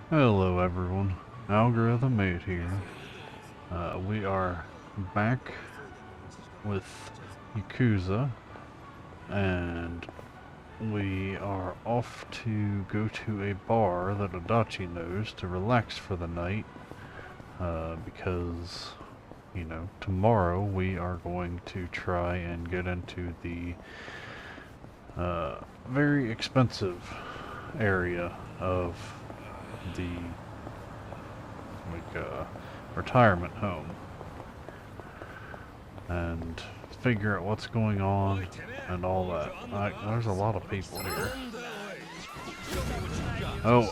Hello everyone, Algorithm 8 here. We are back with Yakuza, and we are off to go to a bar that Adachi knows to relax for the night, because, tomorrow we are going to try and get into the very expensive area of the retirement home and figure out what's going on and all that. There's a lot of people here. Oh,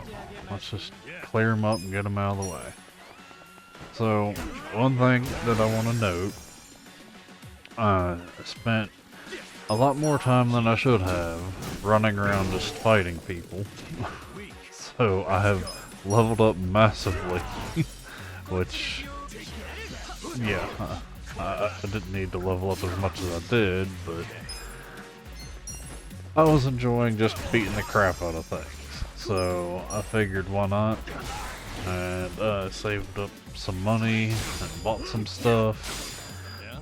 let's just clear them up and get them out of the way. So, one thing that I want to note, I spent a lot more time than I should have running around just fighting people. So I have leveled up massively, which, yeah, I didn't need to level up as much as I did, but I was enjoying just beating the crap out of things. So I figured why not, and saved up some money and bought some stuff.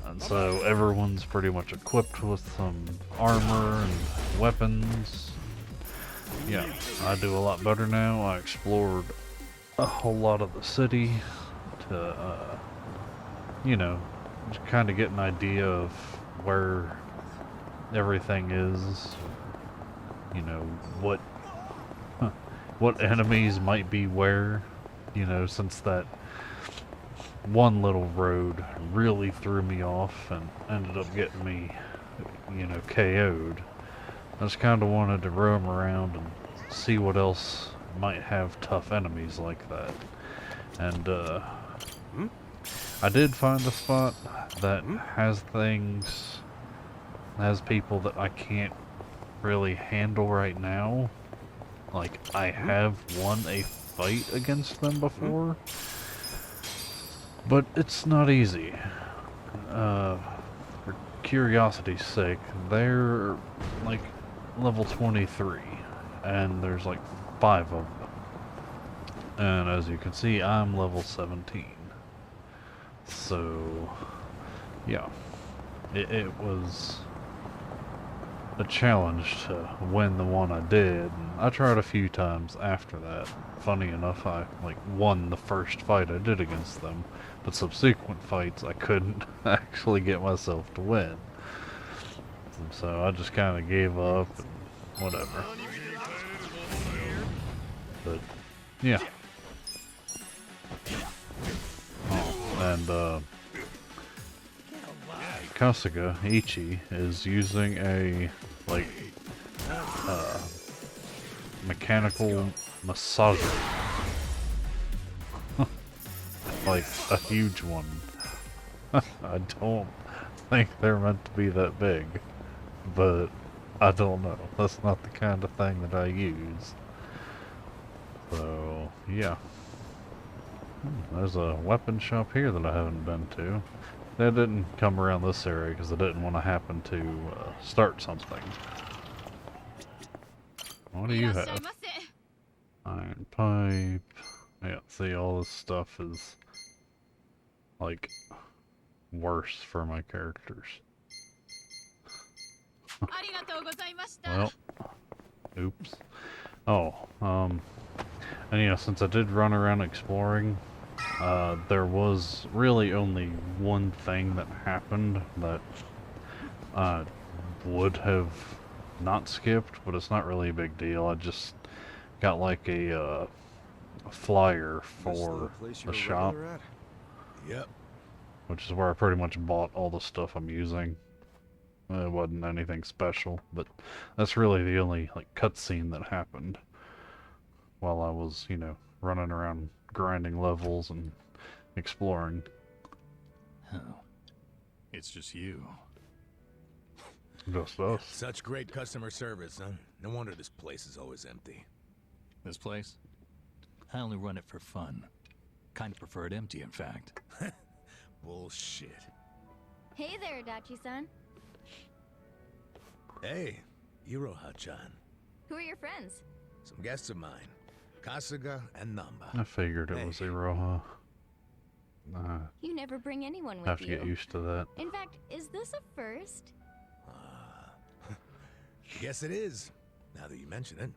And so everyone's pretty much equipped with some armor and weapons. Yeah, I do a lot better now. I explored a whole lot of the city to, just kind of get an idea of where everything is. You know, what what enemies might be where. Since that one little road really threw me off and ended up getting me, KO'd. I just kind of wanted to roam around and see what else might have tough enemies like that. And, I did find a spot that has people that I can't really handle right now. Like, I have won a fight against them before, but it's not easy. For curiosity's sake, they're like level 23, and there's like 5 of them. And as you can see, I'm level 17. So, yeah, it was a challenge to win the one I did. And I tried a few times after that. Funny enough, I won the first fight I did against them, but subsequent fights I couldn't actually get myself to win. And so I just kind of gave up and whatever. But yeah. Oh, and Kasuga Ichi is using a uh, mechanical massager. Like a huge one. I don't think they're meant to be that big, but I don't know. That's not the kind of thing that I use. So, yeah. There's a weapon shop here that I haven't been to. They didn't come around this area because I didn't want to happen to start something. What do you have? Iron pipe. Yeah, see, all this stuff is like worse for my characters. Well, oops. Oh, and since I did run around exploring, there was really only one thing that happened that I would have not skipped, but it's not really a big deal. I just got like a flyer for the shop. Yep. Which is where I pretty much bought all the stuff I'm using. It wasn't anything special, but that's really the only cutscene that happened while I was, running around grinding levels and exploring. Oh. It's just you. Just us. Such great customer service, huh? No wonder this place is always empty. This place? I only run it for fun. Kind of prefer it empty, in fact. Bullshit. Hey there, Dachi-san. Hey, Iroha-chan. Who are your friends? Some guests of mine. Kasuga and Namba. I figured it was Iroha. You never bring anyone with Have to you. get used to that. In fact, is this a first? Guess it is, now that you mention it.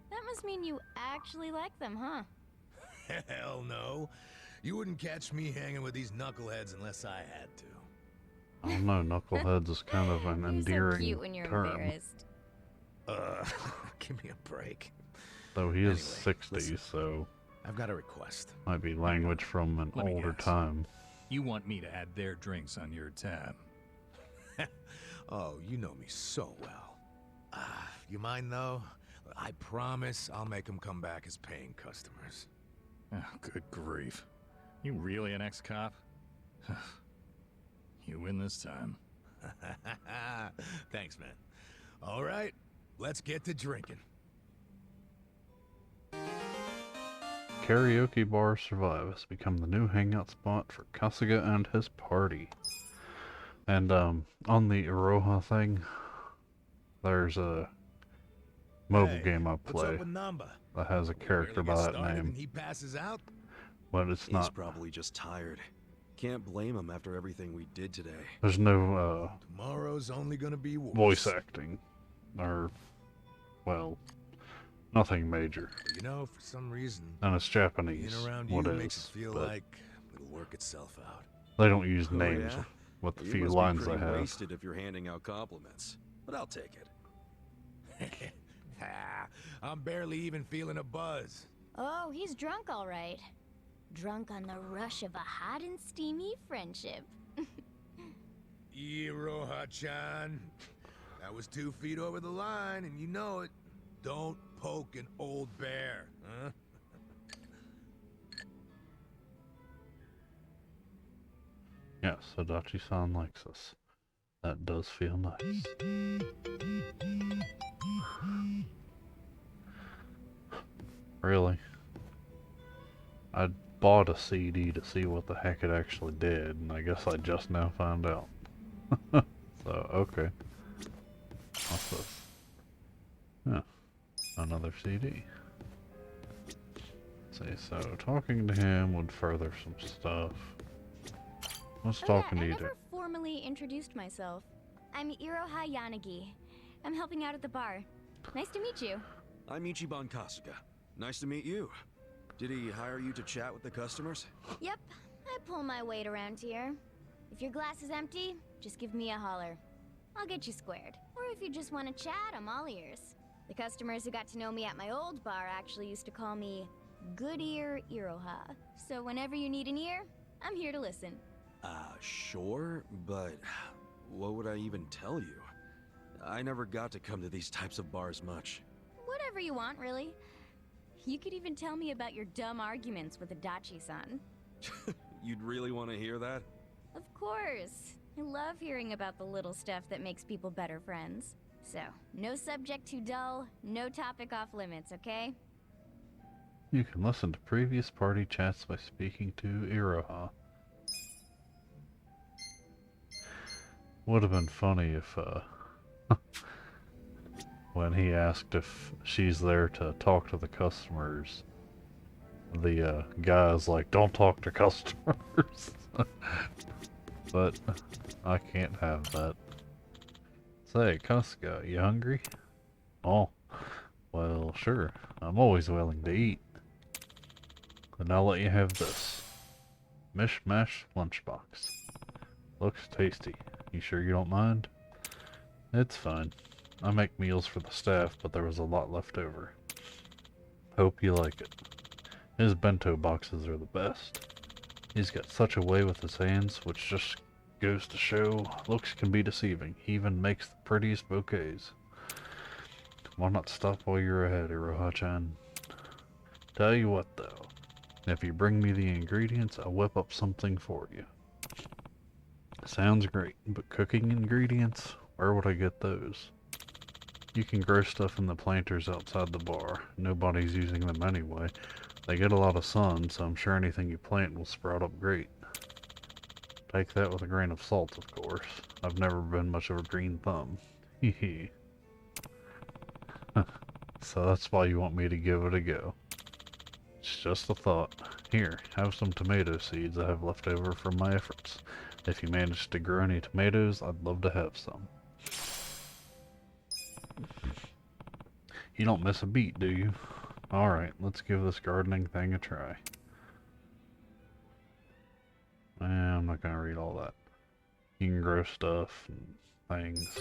That must mean you actually like them, huh? Hell no. You wouldn't catch me hanging with these knuckleheads unless I had to. I don't know, Knuckleheads is kind of an You're endearing so cute when you're term. embarrassed. Give me a break. Though he is Anyway, 60, listen. so I've got a request. might be language from an Let me older guess. time. You want me to add their drinks on your tab? Oh, you know me so well. You mind though? I promise I'll make them come back as paying customers. Oh, good grief. You really an ex-cop? You win this time. Thanks, man. All right, let's get to drinking. Karaoke Bar Survive has become the new hangout spot for Kasuga and his party. And on the Iroha thing, there's a mobile Hey, game I what's play up with Namba? that has a character Barely by get that started name, and he passes out? but it's He's not. probably just tired. Can't blame him after everything we did today. There's no Tomorrow's only gonna be worse. voice acting, or well, nothing major. You know, for some reason, And it's Japanese. being around you What makes is? it feel But like it'll work itself out. they don't use Oh, names yeah? with the You few must lines be they pretty have. wasted if you're handing out compliments, but I'll take it. I'm barely even feeling a buzz. Oh, he's drunk, all right. Drunk on the rush of a hot and steamy friendship. Iroha-chan. That was 2 feet over the line, and you know it. Don't poke an old bear, huh? Yes, Adachi-san likes us. That does feel nice. Really? I bought a CD to see what the heck it actually did, and I guess I just now found out. So, okay. What's this? Yeah, another CD. See, so talking to him would further some stuff. What's talking I to you do? never formally introduced myself. I'm Iroha Yanagi. I'm helping out at the bar. Nice to meet you. I'm Ichiban Kasuga. Nice to meet you. Did he hire you to chat with the customers? Yep, I pull my weight around here. If your glass is empty, just give me a holler. I'll get you squared. Or if you just want to chat, I'm all ears. The customers who got to know me at my old bar actually used to call me Good Ear Iroha. So whenever you need an ear, I'm here to listen. Sure, but what would I even tell you? I never got to come to these types of bars much. Whatever you want, really. You could even tell me about your dumb arguments with Adachi-san. You'd really want to hear that? Of course. I love hearing about the little stuff that makes people better friends. So, no subject too dull, no topic off limits, okay? You can listen to previous party chats by speaking to Iroha. Would have been funny if, when he asked if she's there to talk to the customers, the guy's like, don't talk to customers. But I can't have that. Say, Kasuga, you hungry? Oh, well, sure. I'm always willing to eat. Then I'll let you have this. Mishmash lunchbox. Looks tasty. You sure you don't mind? It's fine. I make meals for the staff, but there was a lot left over. Hope you like it. His bento boxes are the best. He's got such a way with his hands, which just goes to show looks can be deceiving. He even makes the prettiest bouquets. Why not stop while you're ahead, Iroha-chan? Tell you what, though. If you bring me the ingredients, I'll whip up something for you. Sounds great, but cooking ingredients? Where would I get those? You can grow stuff in the planters outside the bar. Nobody's using them anyway. They get a lot of sun, so I'm sure anything you plant will sprout up great. Take that with a grain of salt, of course. I've never been much of a green thumb. Hehe. So that's why you want me to give it a go. just a thought. Here, have some tomato seeds I have left over from my efforts. If you manage to grow any tomatoes, I'd love to have some. You don't miss a beat, do you? Alright, let's give this gardening thing a try. I'm not gonna read all that. You can grow stuff and things.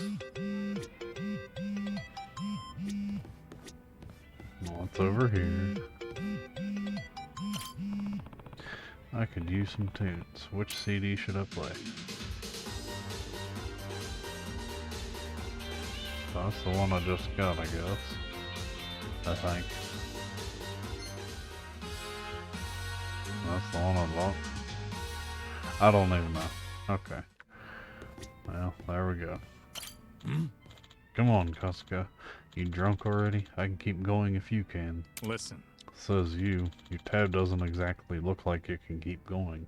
What's over here? I could use some tunes. Which CD should I play? That's the one I just got, I guess. I think. That's the one I bought. I don't even know. Okay. Well, there we go. Come on, Casca. You drunk already? I can keep going if you can. Listen. Says you. Your tab doesn't exactly look like it can keep going.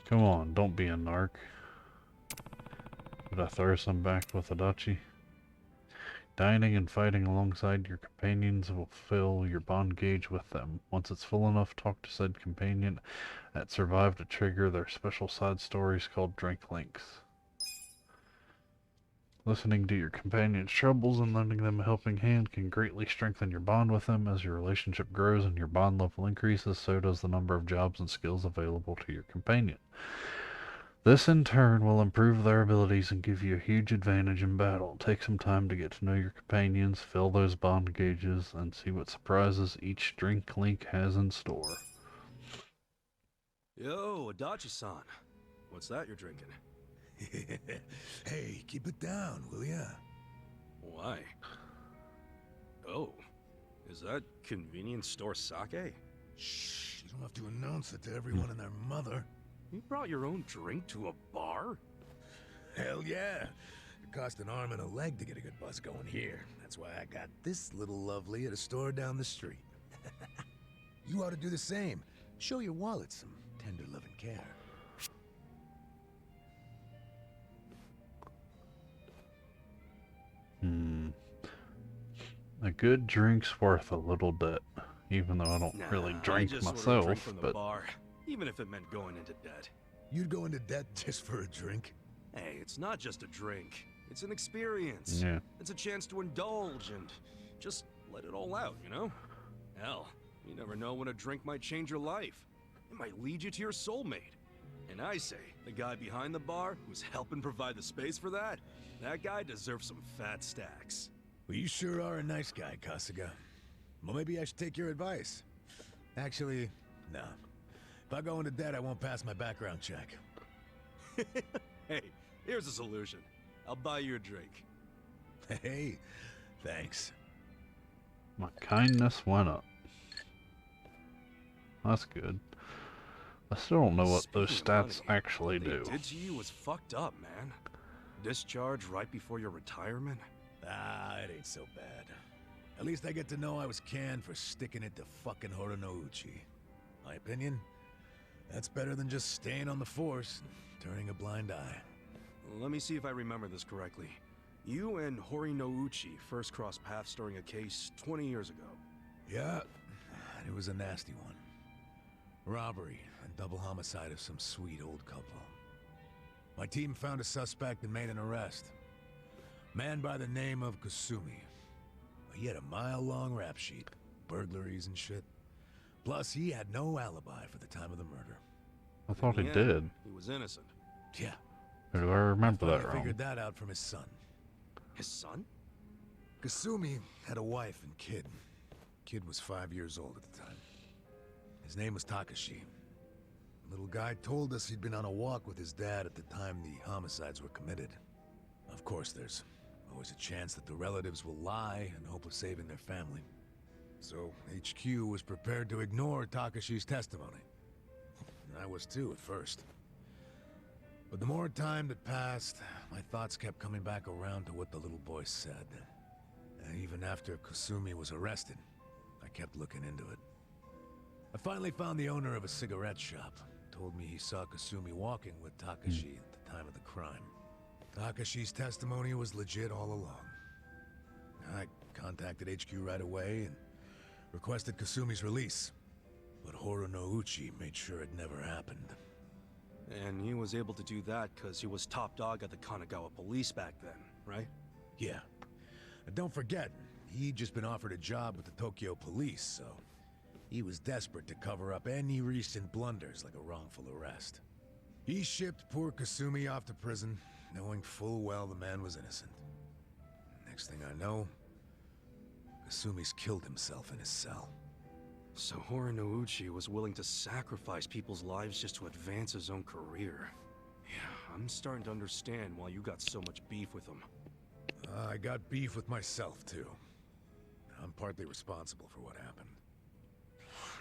Come on, don't be a narc. Did I throw some back with Adachi? Dining and fighting alongside your companions will fill your bond gauge with them. Once it's full enough, talk to said companion that survived to trigger their special side stories called drink links. Listening to your companion's troubles and lending them a helping hand can greatly strengthen your bond with them. As your relationship grows and your bond level increases, so does the number of jobs and skills available to your companion. This in turn will improve their abilities and give you a huge advantage in battle. Take some time to get to know your companions, fill those bond gauges, and see what surprises each drink link has in store. Yo, Adachi-san. What's that you're drinking? Hey, keep it down, will ya? Why? Oh, is that convenience store sake? Shh, you don't have to announce it to everyone and their mother. You brought your own drink to a bar? Hell yeah. It cost an arm and a leg to get a good buzz going here. That's why I got this little lovely at a store down the street. You ought to do the same. Show your wallet some tender love and care. A good drink's worth a little bit, even though I don't really drink I just ordered a myself, drink from the but bar, even if it meant going into debt. You'd go into debt just for a drink? Hey, it's not just a drink. It's an experience. yeah. It's a chance to indulge and just let it all out, you know? Hell, you never know when a drink might change your life. It might lead you to your soulmate. And I say, the guy behind the bar who's helping provide the space for that guy deserves some fat stacks. Well, you sure are a nice guy, Kasuga. Well, maybe I should take your advice. Actually, no. If I go into debt, I won't pass my background check. Hey, here's a solution. I'll buy you a drink. Hey, thanks. My kindness went up. That's good. I still don't know what those Speaking of stats money, actually what do. they did to you was fucked up, man. Discharge right before your retirement? Ah, it ain't so bad. At least I get to know I was canned for sticking it to fucking Horinouchi. My opinion? That's better than just staying on the force and turning a blind eye. Let me see if I remember this correctly. You and Horinouchi first crossed paths during a case 20 years ago. Yeah, it was a nasty one. Robbery and double homicide of some sweet old couple. My team found a suspect and made an arrest. Man by the name of Kasumi. He had a mile-long rap sheet, burglaries and shit. Plus, he had no alibi for the time of the murder. I thought he Yeah, did. He was innocent. Yeah, Or do I remember that I wrong? figured that out from his son. His son? Kasumi had a wife and kid. Kid was 5 years old at the time. His name was Takashi. Little guy told us he'd been on a walk with his dad at the time the homicides were committed. Of course, there's always a chance that the relatives will lie in hope of saving their family. So HQ was prepared to ignore Takashi's testimony. I was too at first. But the more time that passed, my thoughts kept coming back around to what the little boy said. And even after Kasumi was arrested, I kept looking into it. I finally found the owner of a cigarette shop. Told me he saw Kasumi walking with Takashi at the time of the crime. Takashi's testimony was legit all along. I contacted HQ right away and requested Kasumi's release. But Horonouchi made sure it never happened. And he was able to do that because he was top dog at the Kanagawa police back then, right? Yeah. And don't forget, he'd just been offered a job with the Tokyo police, so he was desperate to cover up any recent blunders like a wrongful arrest. He shipped poor Kasumi off to prison, knowing full well the man was innocent. Next thing I know, Kasumi's killed himself in his cell. So Horonouchi was willing to sacrifice people's lives just to advance his own career. Yeah, I'm starting to understand why you got so much beef with him. I got beef with myself, too. I'm partly responsible for what happened.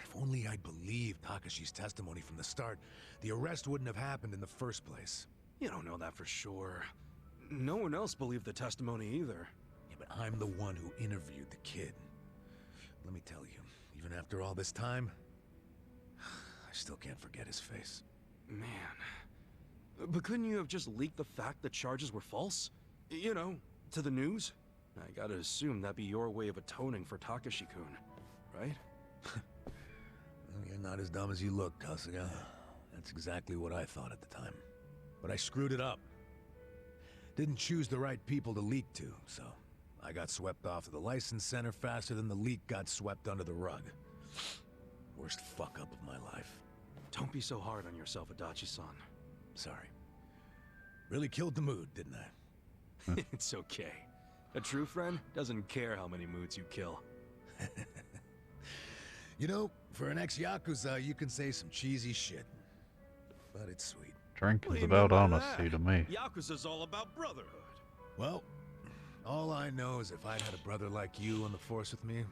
If only I'd believed Takashi's testimony from the start, the arrest wouldn't have happened in the first place. You don't know that for sure. No one else believed the testimony either. Yeah, but I'm the one who interviewed the kid. Let me tell you, even after all this time, I still can't forget his face. Man. But couldn't you have just leaked the fact the charges were false? You know, to the news? I gotta assume that'd be your way of atoning for Takashi-kun, right? Well, you're not as dumb as you look, Kasuga. That's exactly what I thought at the time. But I screwed it up. Didn't choose the right people to leak to, so I got swept off to the license center faster than the leak got swept under the rug. Worst fuck-up of my life. Don't be so hard on yourself, Adachi-san. Sorry. Really killed the mood, didn't I? It's okay. A true friend doesn't care how many moods you kill. You know, for an ex-Yakuza, you can say some cheesy shit. But it's sweet. Drinking's about honesty to me. Yakuza's all about brotherhood. Well, all I know is if I'd had a brother like you on the force with me,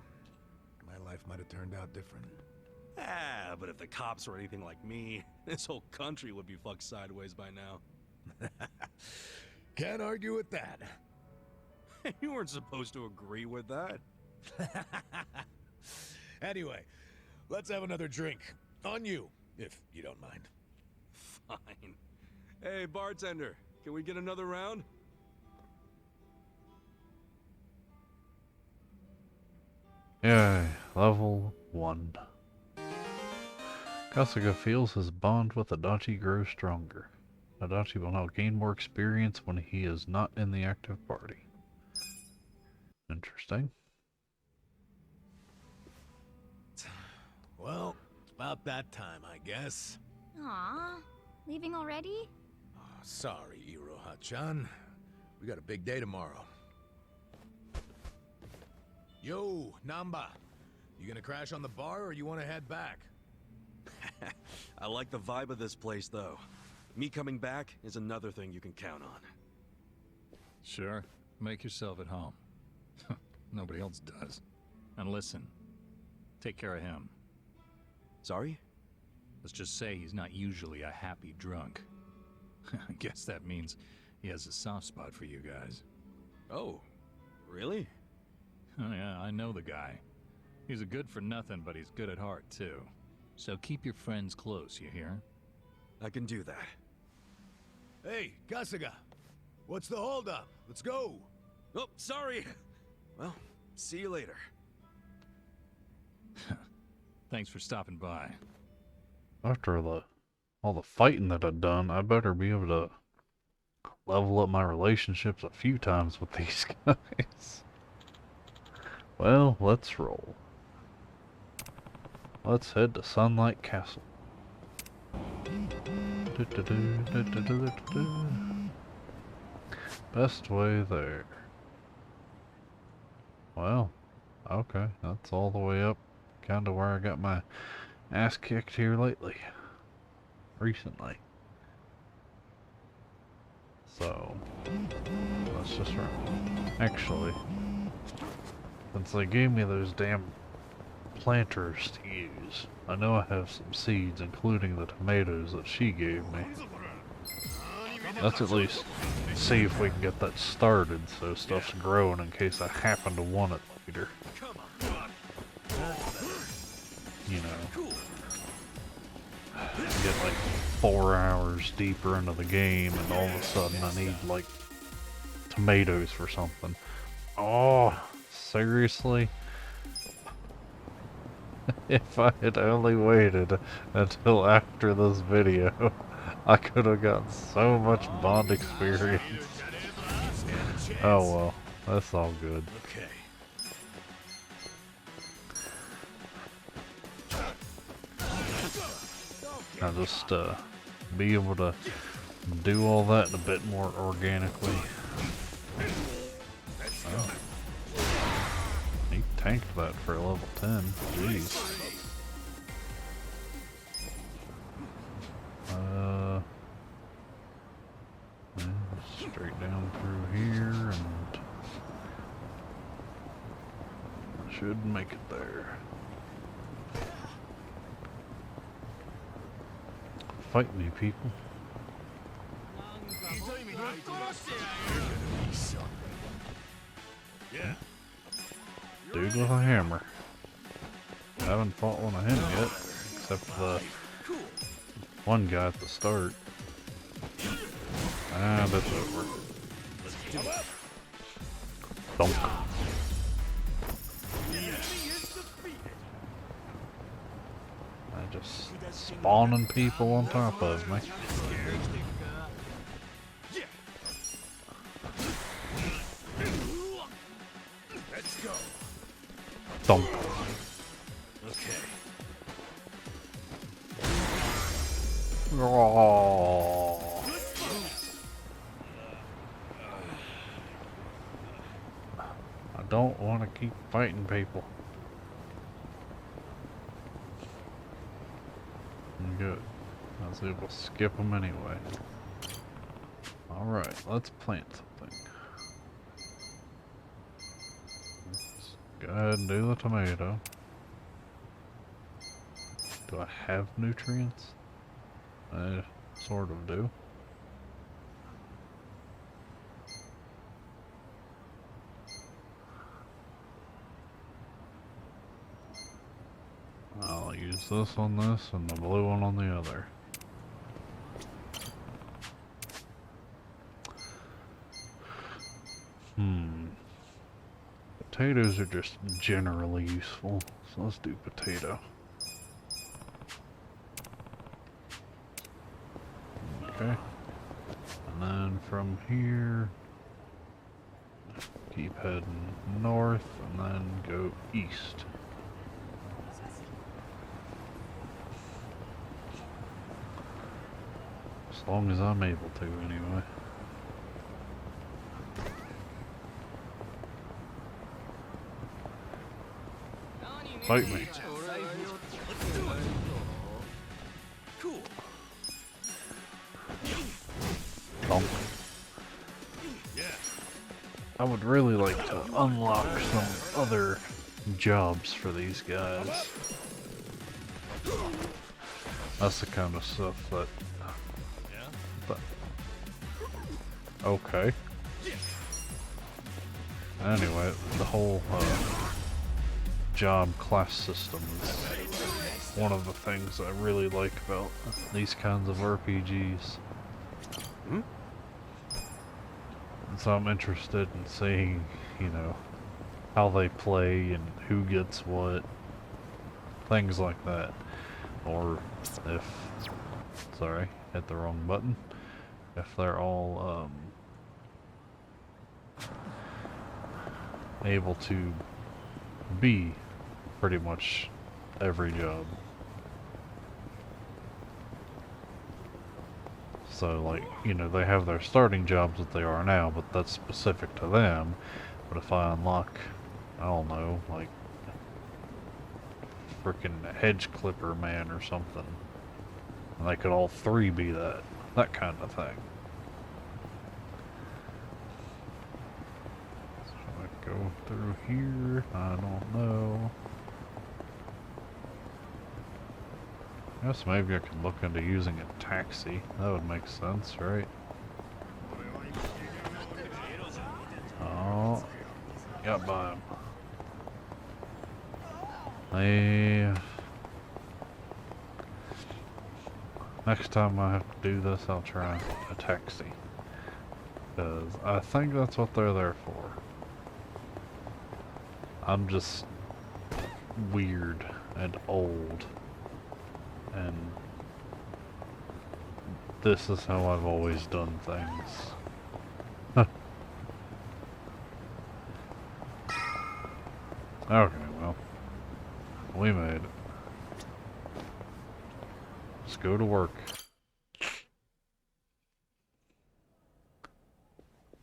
my life might have turned out different. Ah, but if the cops were anything like me, this whole country would be fucked sideways by now. Can't argue with that. You weren't supposed to agree with that. Anyway, let's have another drink. On you, if you don't mind. Fine. Hey, bartender, can we get another round? Yay, level 1. Kasuga feels his bond with Adachi grow stronger. Adachi will now gain more experience when he is not in the active party. Interesting. Well, it's about that time, I guess. Aw, leaving already? Oh, sorry, Iroha-chan. We got a big day tomorrow. Yo, Namba. You gonna crash on the bar or you wanna head back? I like the vibe of this place, though. Me coming back is another thing you can count on. Sure. Make yourself at home. Nobody else does. And listen, take care of him. Sorry? Let's just say he's not usually a happy drunk. I guess that means he has a soft spot for you guys. Oh, really? Oh yeah, I know the guy. He's a good for nothing, but he's good at heart too. So keep your friends close, you hear? I can do that. Hey, Kasuga. What's the holdup? Let's go. Oh, sorry. Well, see you later. Thanks for stopping by. After all the fighting that I've done, I better be able to level up my relationships a few times with these guys. Well, let's roll. Let's head to Sunlight Castle. Best way there. Well, okay, that's all the way up, kinda where I got my ass kicked here lately. Recently. So, let's just run. Actually, since they gave me those damn planters to use, I know I have some seeds, including the tomatoes that she gave me. Let's at least see if we can get that started so stuff's growing in case I happen to want it later. You know, get like 4 hours deeper into the game and all of a sudden I need like tomatoes for something. Oh, seriously? If I had only waited until after this video, I could have gotten so much Bond experience. Oh well, that's all good. Okay. I'll just be able to do all that a bit more organically. Oh. He tanked that for a level 10. Jeez. And straight down through here and should make it there. Fight me, people. Yeah. Dude with a hammer. I haven't fought one of him yet, except the one guy at the start. Ah, that's over. Thunk. I just spawning people on top of me. Let's go. Thunk. Okay. Oh. I don't want to keep fighting people. Good. I was able to skip them anyway. Alright, let's plant something. Let's go ahead and do the tomato. Do I have nutrients? I sort of do. I'll use this on this and the blue one on the other. Potatoes are just generally useful, so let's do potato. Okay. And then from here, keep heading north and then go east. As long as I'm able to, anyway. Fight me. Cool. Donk. Yeah. I would really like to unlock some other jobs for these guys. That's the kind of stuff that... But, okay. Anyway, the whole job class system is one of the things I really like about these kinds of RPGs. Hmm? And so I'm interested in seeing, you know, how they play and who gets what. Things like that. Or if... Sorry, hit the wrong button. If they're all able to be pretty much every job. So, like, you know, they have their starting jobs that they are now, but that's specific to them. But if I unlock, I don't know, like, frickin' hedge clipper man or something, and they could all three be that kind of thing. Should I go through here? I don't know. Guess maybe I could look into using a taxi. That would make sense, right? Oh, got by him. Next time I have to do this, I'll try a taxi. Because I think that's what they're there for. I'm just weird and old. And this is how I've always done things. Okay, well, we made it. Let's go to work.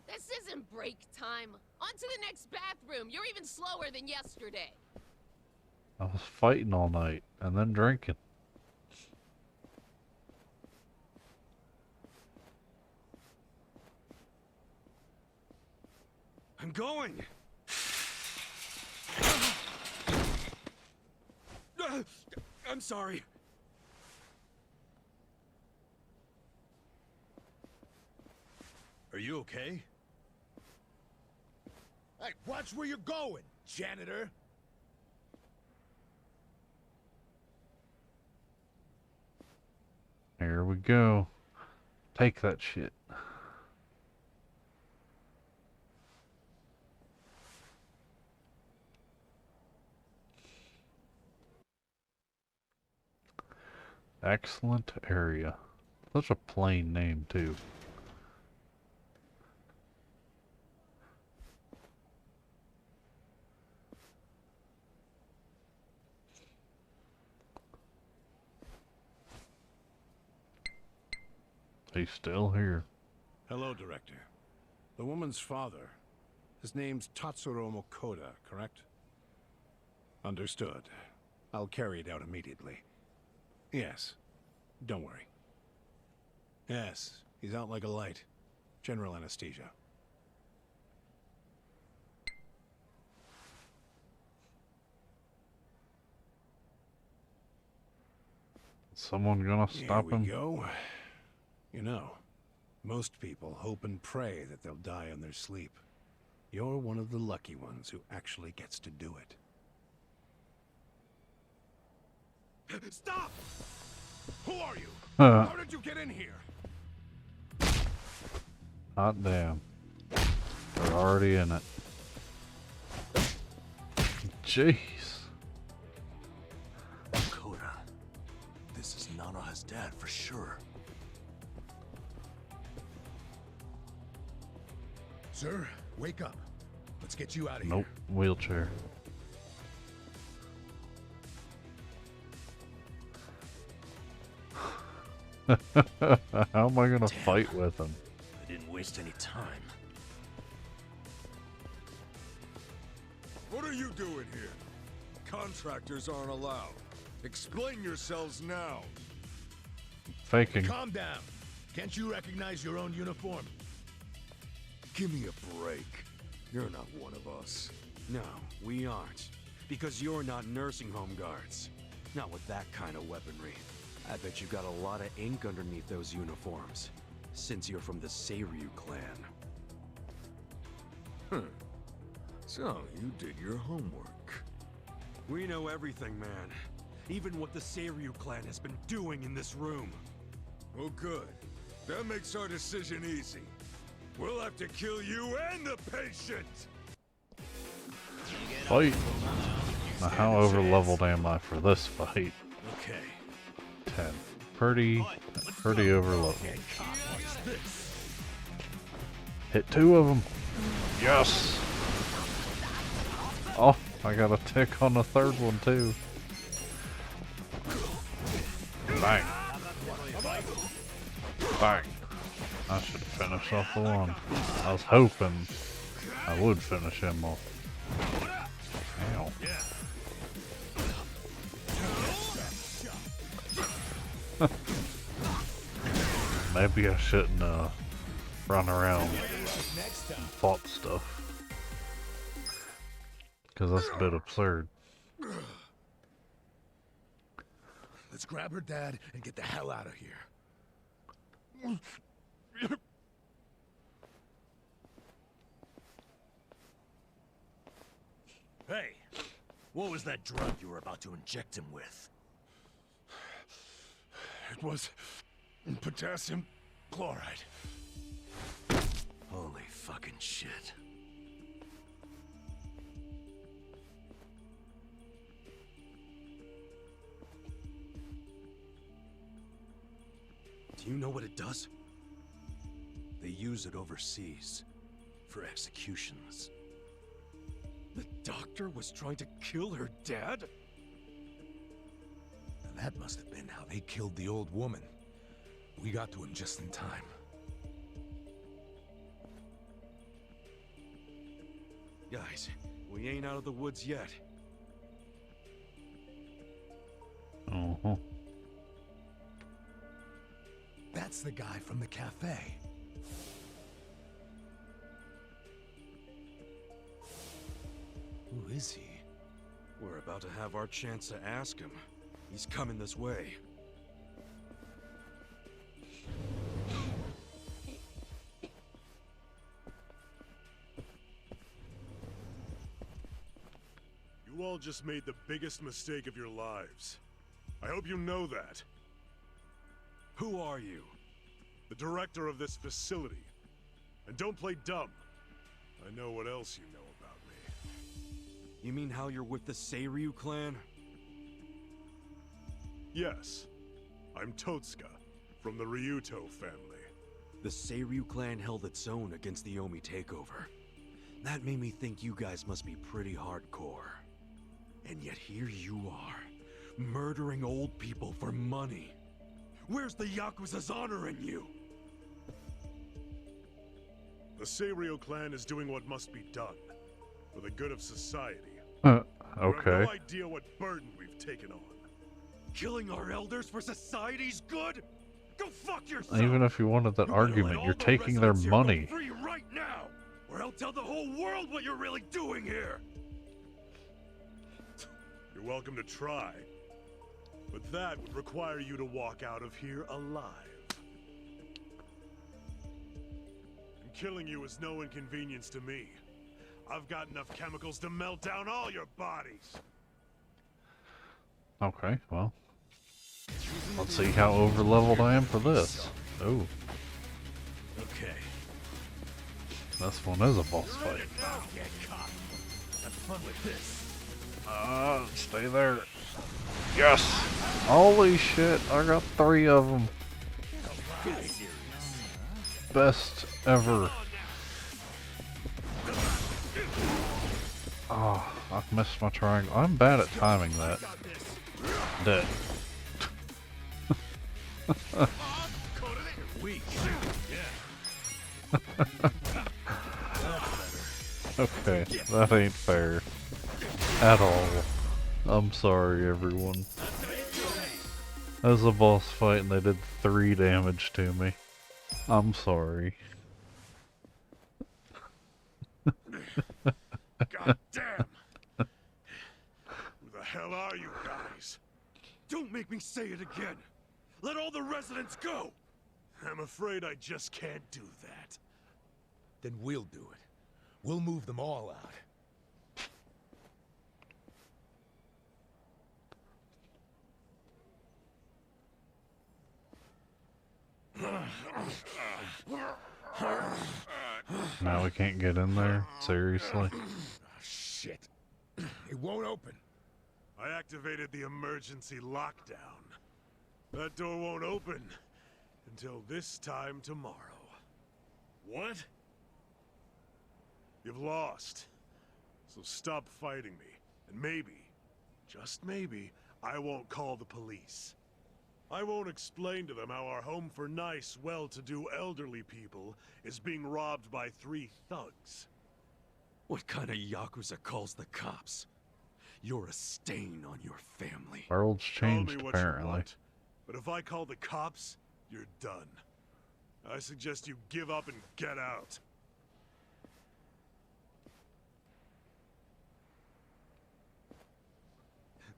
This isn't break time. On to the next bathroom. You're even slower than yesterday. I was fighting all night and then drinking. I'm going. I'm sorry. Are you okay? Hey, watch where you're going, janitor! Here we go. Take that shit. Excellent area. Such a plain name, too. He's still here. Hello, Director. The woman's father. His name's Tatsuro Mokoda, correct? Understood. I'll carry it out immediately. Yes. Don't worry. Yes, he's out like a light. General anesthesia. Someone gonna stop Here we him? go. You know, most people hope and pray that they'll die in their sleep. You're one of the lucky ones who actually gets to do it. Stop! Who are you? Huh. How did you get in here? Hot damn. They're already in it. Jeez. Koda. This is Nanoha's dad for sure. Sir, wake up. Let's get you out of Nope. Wheelchair. How am I gonna fight with him? I didn't waste any time. What are you doing here? Contractors aren't allowed. Explain yourselves now. Faking. Calm down. Can't you recognize your own uniform? Give me a break. You're not one of us. No, we aren't. Because you're not nursing home guards. Not with that kind of weaponry. I bet you got a lot of ink underneath those uniforms. Since you're from the Seiryu clan. So, you did your homework. We know everything, man. Even what the Seiryu clan has been doing in this room. Well, good. That makes our decision easy. We'll have to kill you and the patient! Fight. Now how over leveled am I for this fight? Okay. 10. Pretty over leveled. Hit 2 of them. Yes. Oh, I got a tick on the 3rd one too. Bang. Bang. I should have finished off the one. I was hoping I would finish him off. Ow. Maybe I shouldn't run around and fought stuff. Because that's a bit absurd. Let's grab her dad and get the hell out of here. Hey, what was that drug you were about to inject him with? It was potassium chloride. Holy fucking shit. Do you know what it does? They use it overseas for executions. The doctor was trying to kill her dad? Now that must have been how they killed the old woman. We got to him just in time. Guys, we ain't out of the woods yet. Uh-huh. That's the guy from the cafe. Who is he? We're about to have our chance to ask him. He's coming this way. You all just made the biggest mistake of your lives. I hope you know that. Who are you? The director of this facility. And don't play dumb. I know what else you know about me. You mean how you're with the Seiryu clan? Yes. I'm Totsuka, from the Ryuto family. The Seiryu clan held its own against the Omi takeover. That made me think you guys must be pretty hardcore. And yet here you are, murdering old people for money. Where's the Yakuza's honor in you? The Seiryu clan is doing what must be done, for the good of society. Okay. You have no idea what burden we've taken on. Killing our elders for society's good? Go fuck yourself! Even if you wanted that You better let argument, all you're the taking their residents here go money. free right now, or I'll tell the whole world what you're really doing here! You're welcome to try. But that would require you to walk out of here alive. And killing you is no inconvenience to me. I've got enough chemicals to melt down all your bodies. Okay, well. Let's see how over-leveled I am for this. Oh, Okay. this one is a boss fight. Get caught. Have fun with this. Stay there. Yes! Holy shit, I got 3 of them. Best ever. Oh, I've missed my triangle. I'm bad at timing that. Dead. Okay, that ain't fair. At all. I'm sorry, everyone. That was a boss fight and they did 3 damage to me. I'm sorry. God damn! Who the hell are you guys? Don't make me say it again! Let all the residents go! I'm afraid I just can't do that. Then we'll do it. We'll move them all out. Now we can't get in there? Seriously? Shit. It won't open. I activated the emergency lockdown. That door won't open until this time tomorrow. What? You've lost. So stop fighting me. And maybe, just maybe, I won't call the police. I won't explain to them how our home for nice, well-to-do elderly people is being robbed by 3 thugs. What kind of Yakuza calls the cops? You're a stain on your family. World's Call me changed, what apparently. you want, but if I call the cops, you're done. I suggest you give up and get out.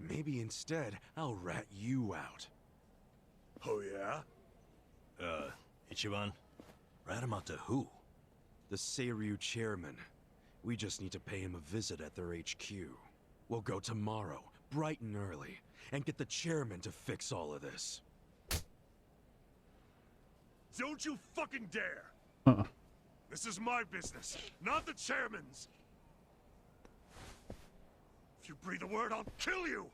Maybe instead, I'll rat you out. Oh yeah? Ichiban? Rat him out to who? The Seiryu chairman. We just need to pay him a visit at their HQ. We'll go tomorrow, bright and early, and get the chairman to fix all of this. Don't you fucking dare! Uh-uh. This is my business, not the chairman's! If you breathe a word, I'll kill you!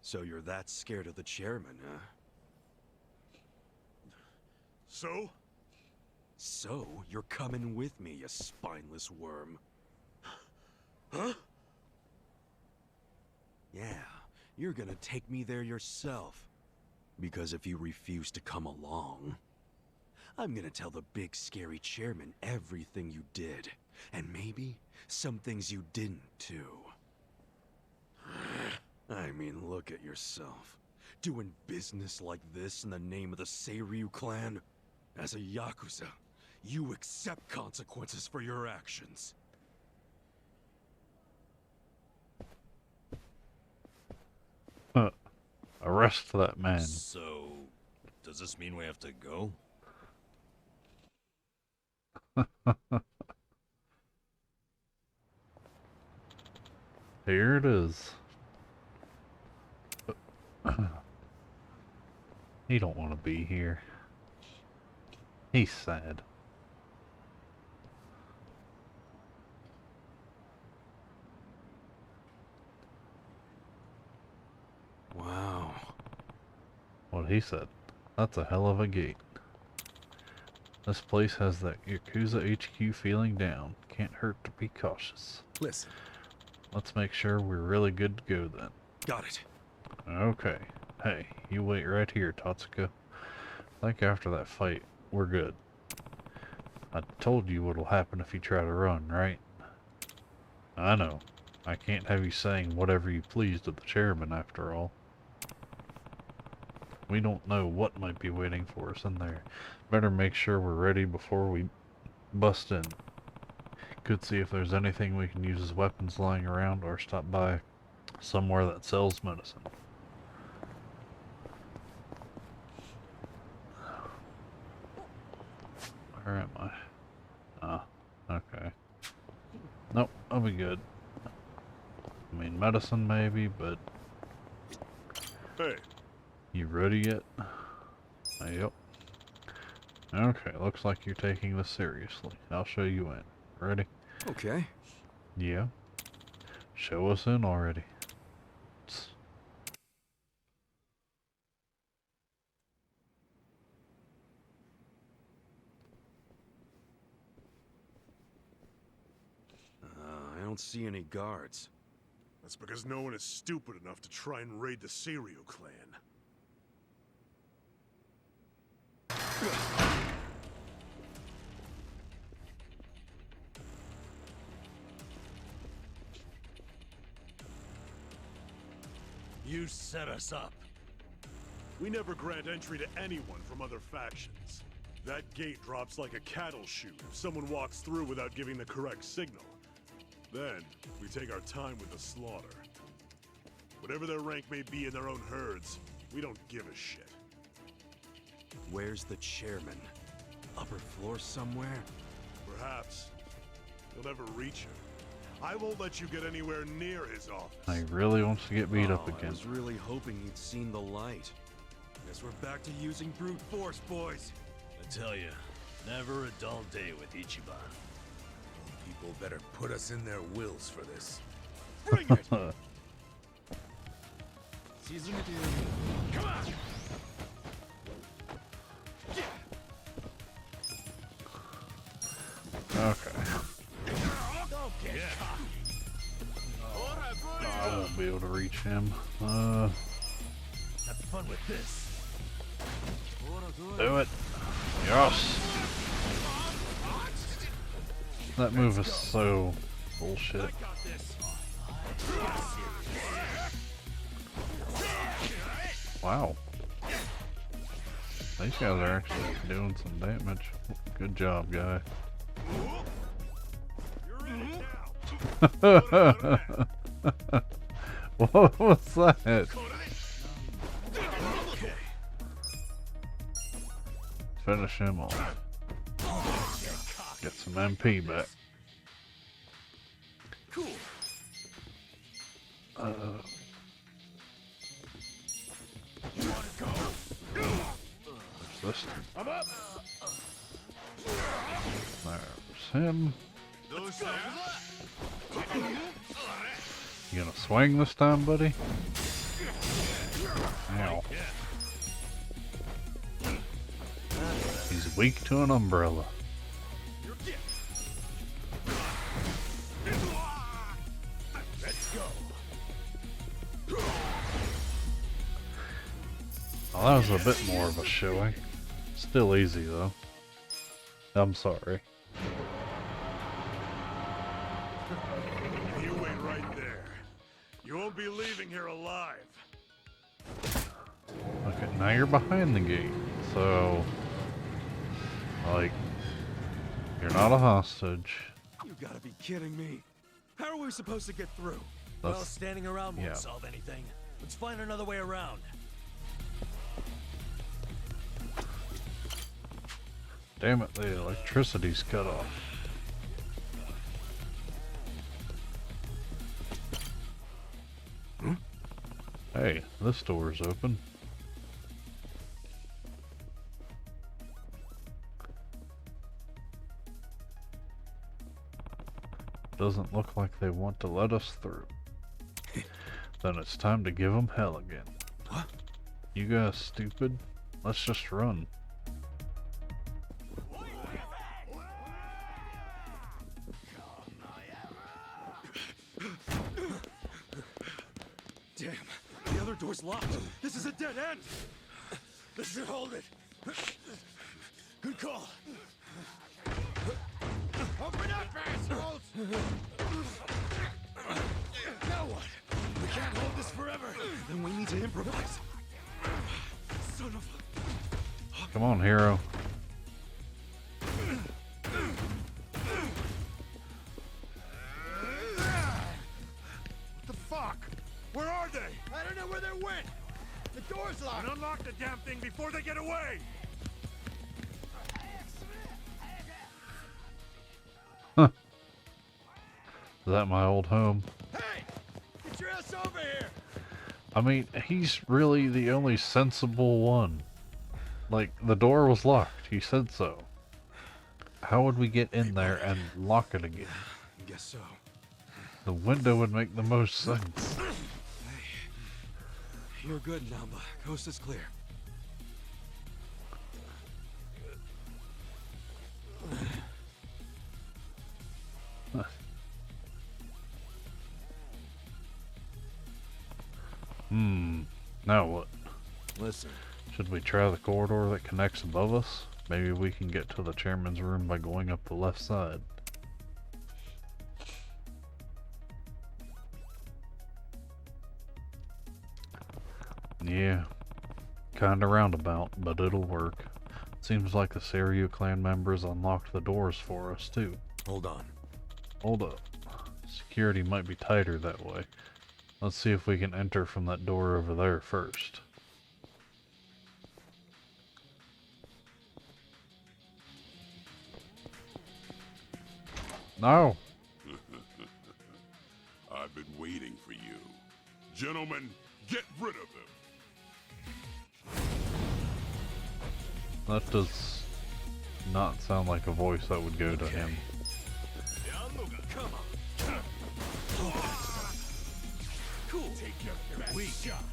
So you're that scared of the chairman, huh? So? So, you're coming with me, you spineless worm. Huh? Yeah, you're gonna take me there yourself. Because if you refuse to come along, I'm gonna tell the big scary chairman everything you did. And maybe some things you didn't, too. I mean, look at yourself. Doing business like this in the name of the Seiryu clan? As a Yakuza, you accept consequences for your actions. Arrest that man. So, does this mean we have to go? Here it is. He don't want to be here. He's sad. Wow. What he said. That's a hell of a gate. This place has that Yakuza HQ feeling down. Can't hurt to be cautious. Listen, Let's make sure we're really good to go then. Got it. Okay. Hey, you wait right here, Tatsuka. I think after that fight, we're good. I told you what'll happen if you try to run, right? I know. I can't have you saying whatever you please to the chairman, after all. We don't know what might be waiting for us in there. Better make sure we're ready before we bust in. Could see if there's anything we can use as weapons lying around, or stop by somewhere that sells medicine. Where am I? Ah, okay. Nope, I'll be good. I mean, medicine maybe, but... Hey, You ready yet? Yep. Okay, looks like you're taking this seriously. I'll show you in. Ready? Okay. Yeah. Show us in already. I don't see any guards. that's because no one is stupid enough to try and raid the Seiryu clan. You set us up. We never grant entry to anyone from other factions. That gate drops like a cattle chute if someone walks through without giving the correct signal. Then, we take our time with the slaughter. Whatever their rank may be in their own herds, we don't give a shit. Where's the chairman? Upper floor somewhere? Perhaps. You'll never reach him. I won't let you get anywhere near his office. He really wants to get beat up I again. was really hoping you'd seen the light. Guess we're back to using brute force, boys. I tell you, never a dull day with Ichiban. people better put us in their wills for this. Bring it! Come on! Okay. Okay. I won't be able to reach him. Have fun with this. Do it. Yes. That move is so bullshit. Wow. These guys are actually doing some damage. Good job, guy. You're in it now! What was that? Finish him off. Get some MP back. Cool. What's this? I'm up! There's him. You gonna swing this time, buddy? Ow. He's weak to an umbrella. Let's go. Well, that was a bit more of a showing. Still easy though. I'm sorry. You wait right there. You won't be leaving here alive. Okay, now you're behind the gate, so like you're not a hostage. You gotta be kidding me. How are we supposed to get through? Well, That's, standing around won't yeah. solve anything. Let's find another way around. damn it, the electricity's cut off. Hey, this door's open. Doesn't look like they want to let us through. Then it's time to give them hell again. What? You guys stupid? Let's just run. Damn, the other door's locked. This is a dead end. This should hold it. Good call. Open up, assholes! Now what? We can't hold this forever. Then we need to improvise. Son of Come on, hero. What the fuck? Where are they? I don't know where they went. The door's locked. And unlock the damn thing before they get away! Is that my old home? Hey! Get your ass over here! I mean, he's really the only sensible one. Like, the door was locked. He said so. How would we get in there and lock it again? Guess so. The window would make the most sense. Hey. You're good, Namba. Coast is clear. Now what? Listen. Should we try the corridor that connects above us? Maybe we can get to the chairman's room by going up the left side. Yeah, kinda roundabout, but it'll work. Seems like the Seiryu clan members unlocked the doors for us too. Hold on. Hold up. Security might be tighter that way. Let's see if we can enter from that door over there first. No! I've been waiting for you. Gentlemen, get rid of him. That does not sound like a voice that would go to him. Come on. Cool. Take your best shot.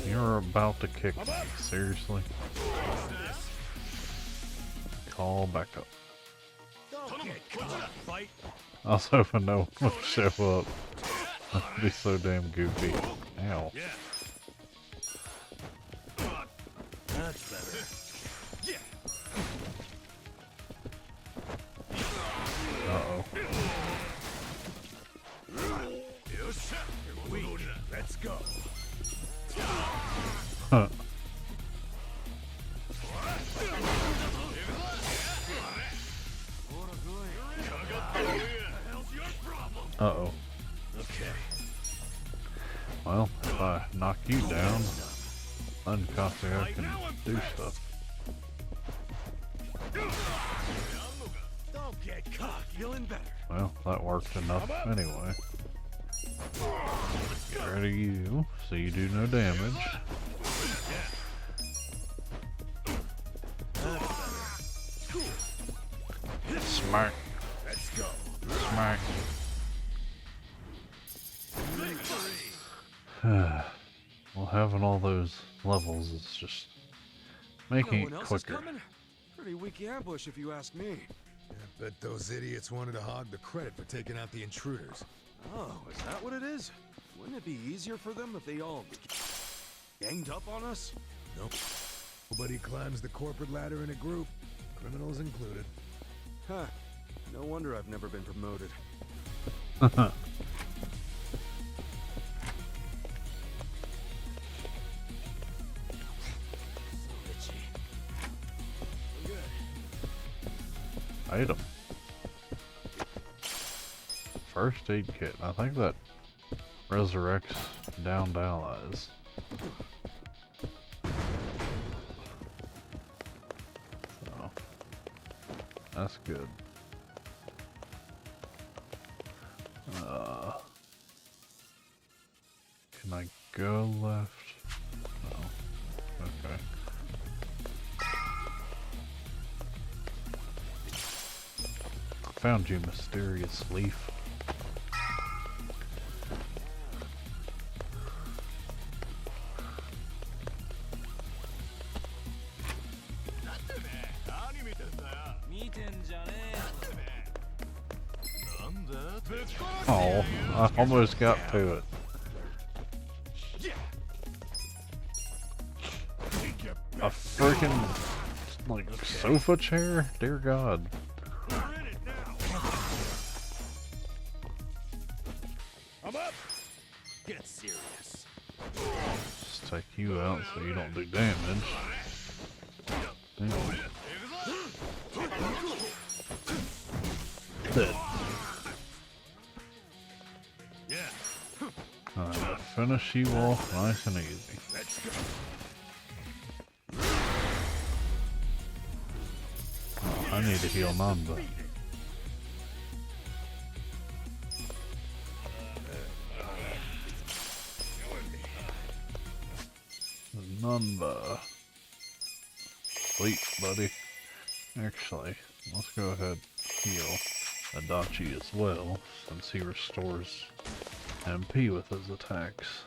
You're about to kick me, seriously? Call back up. Fight. I was hoping no one would show up. That'd be so damn goofy. Ow. That's better. Uh-oh. Let's go. Huh. Uh-oh. Okay. Well, if I knock you down, then Katsuya can do stuff. Don't get caught. Feeling better. Well, that worked enough anyway. Get rid of you, so you do no damage. Smack. Let's go. Smack. Well, having all those levels is just making No one it else is quicker. coming? Pretty weak ambush if you ask me. I bet those idiots wanted to hog the credit for taking out the intruders. Oh, is that what it is? Wouldn't it be easier for them if they all ganged up on us? Nope. Nobody climbs the corporate ladder in a group, criminals included. Huh. No wonder I've never been promoted. Item. First aid kit. I think that resurrects downed allies. So, that's good. Can I go left? No. Okay. Found you, mysterious leaf. Oh, I almost got to it. A freaking, like, sofa chair? Dear God. I'm up. Get serious. Just take you out so you don't do damage. Yeah. Dead. Alright, finish you off nice and easy. Let's go. Oh, I need to heal Nanda. Nanda. Sleep, buddy. Actually, let's go ahead and heal Adachi as well, since he restores MP with his attacks.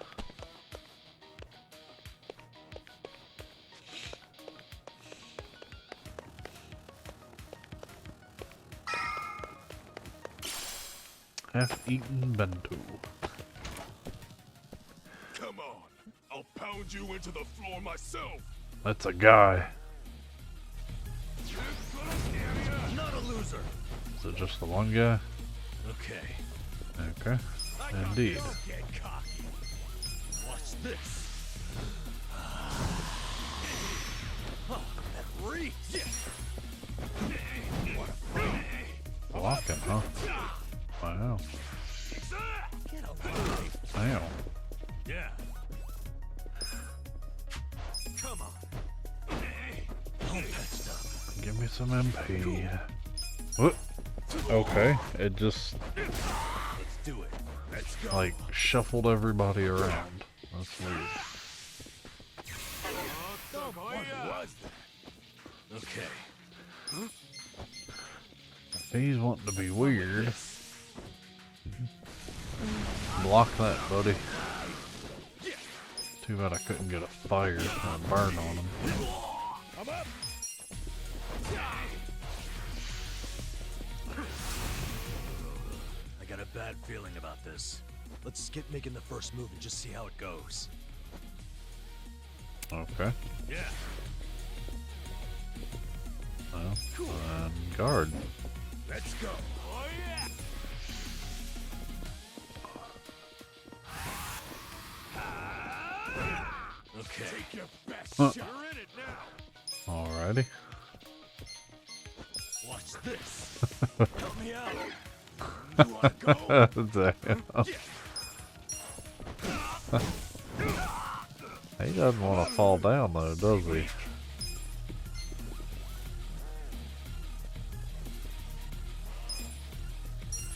Half-eaten bento. Come on. I'll pound you into the floor myself. That's a guy. Not a loser. Is it just the one guy? Okay. Okay. Indeed. Don't get cocky. Watch this. Oh, that reeks. Blocking, huh? Wow. Get away. Damn. Yeah. Come on. All patched up. Give me some MP. What? Okay. It just, Let's do it. Let's go. like, shuffled everybody around. That's weird. What was that? Okay. If he's wanting to be weird, block that, buddy. Too bad I couldn't get a fire and a burn on him. I'm up. I got a bad feeling about this. Let's get making the first move and just see how it goes. Okay. Yeah. Well, and guard. Let's go. Oh yeah. Okay. Take your best Huh. shot. You're in it now. Alrighty. Watch this. Help me out. You wanna go? Damn. He doesn't want to fall down though, does he?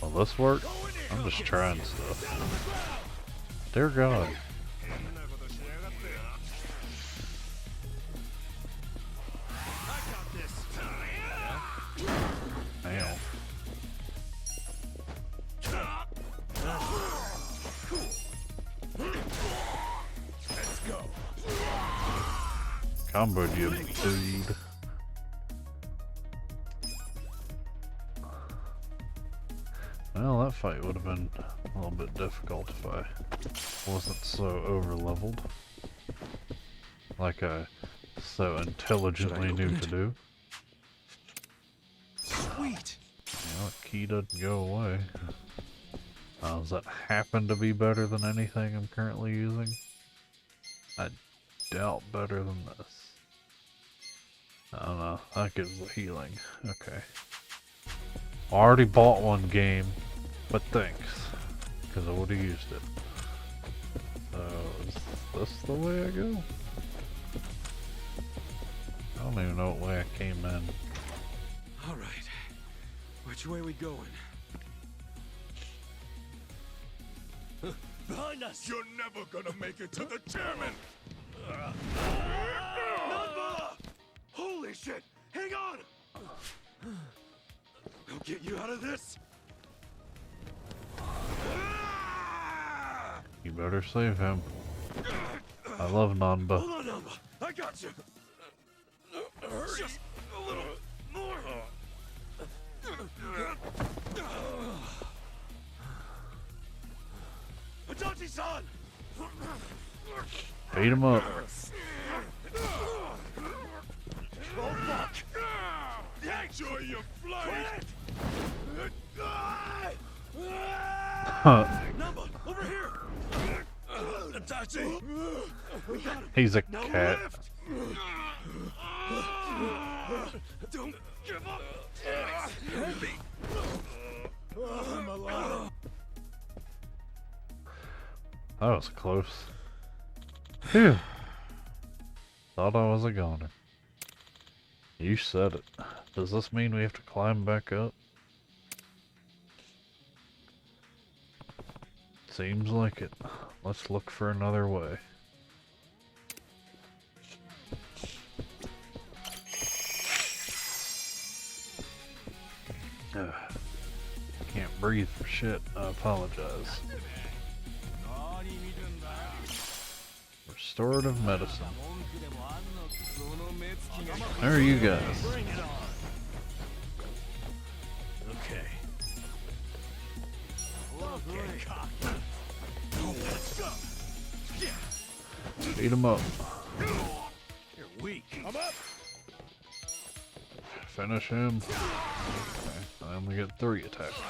Will this work? I'm just trying stuff. Dear God. Damn. Comboed you, dude. Well, that fight would have been a little bit difficult if I wasn't so over-leveled. Like I so intelligently knew to do. Sweet. Yeah, the key doesn't go away. Does that happen to be better than anything I'm currently using? I doubt better than this. I don't know. That gives the healing. Okay. I already bought one game, but thanks. Because I would have used it. So, is this the way I go? I don't even know what way I came in. Alright. Which way we going? Behind us! You're never gonna make it to the chairman! Nanoha! Holy shit! Hang on! I'll get you out of this! You better save him. I love Nanba. Hold on, Namba! I got you! Hurry! Just a little more! Adachi-san! Beat him up. Oh fuck! Enjoy your flight! Namba, over here! Adachi! We got him! He's a Now cat. lift! Don't give up! I'm alive. That was close. Phew. Thought I was a goner. You said it. Does this mean we have to climb back up? Seems like it. Let's look for another way. Ugh. Can't breathe for shit. I apologize. Restorative medicine. There are you guys. Okay. Beat him up. You're weak. I'm up. Finish him. Okay. I only get 3 attacks.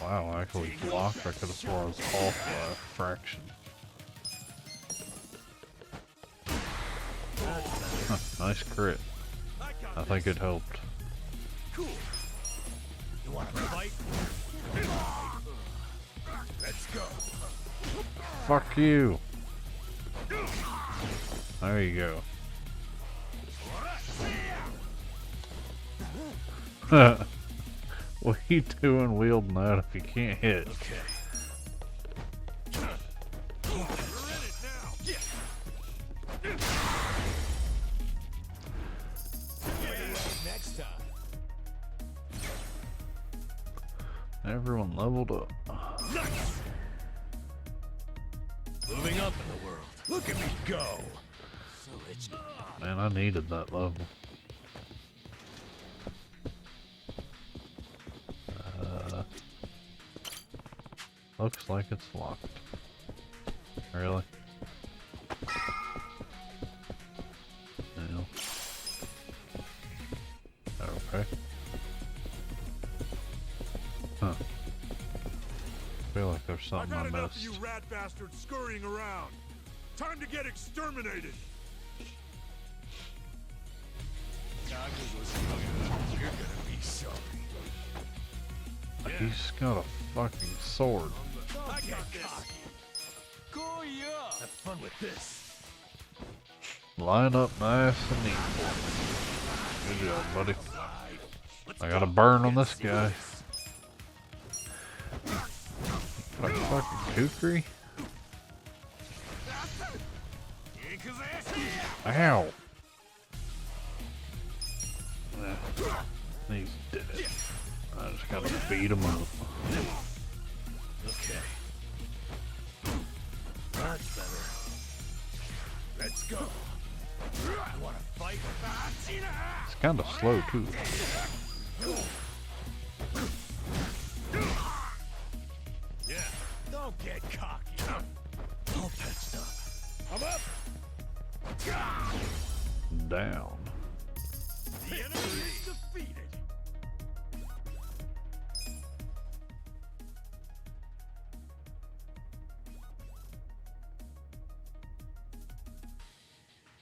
Wow, I actually blocked. I could have sworn I was off by a fraction. Huh, nice crit. I think it helped. Cool. You want to fight? Let's go. Fuck you. There you go. What are you doing wielding that if you can't hit? Okay. Next time. Everyone leveled up. Nice. Moving up in the world. Look at me go. So it's Man, I needed that level. Looks like it's locked. Really? No. Okay. Huh. Feel like there's I've something I had enough of missed. you rat bastards scurrying around. Time to get exterminated. You're gonna be sorry. He's got a fucking sword. I got this. Go yeah. Have fun with this. Line up nice and neat. Good job, buddy. I got a burn on this guy. Fucking kukri. Ow! He's dead. I just gotta beat him up. Okay. It's kind of slow too. Yeah, don't get cocky. All patched up. I'm up. Down. The enemy is defeated.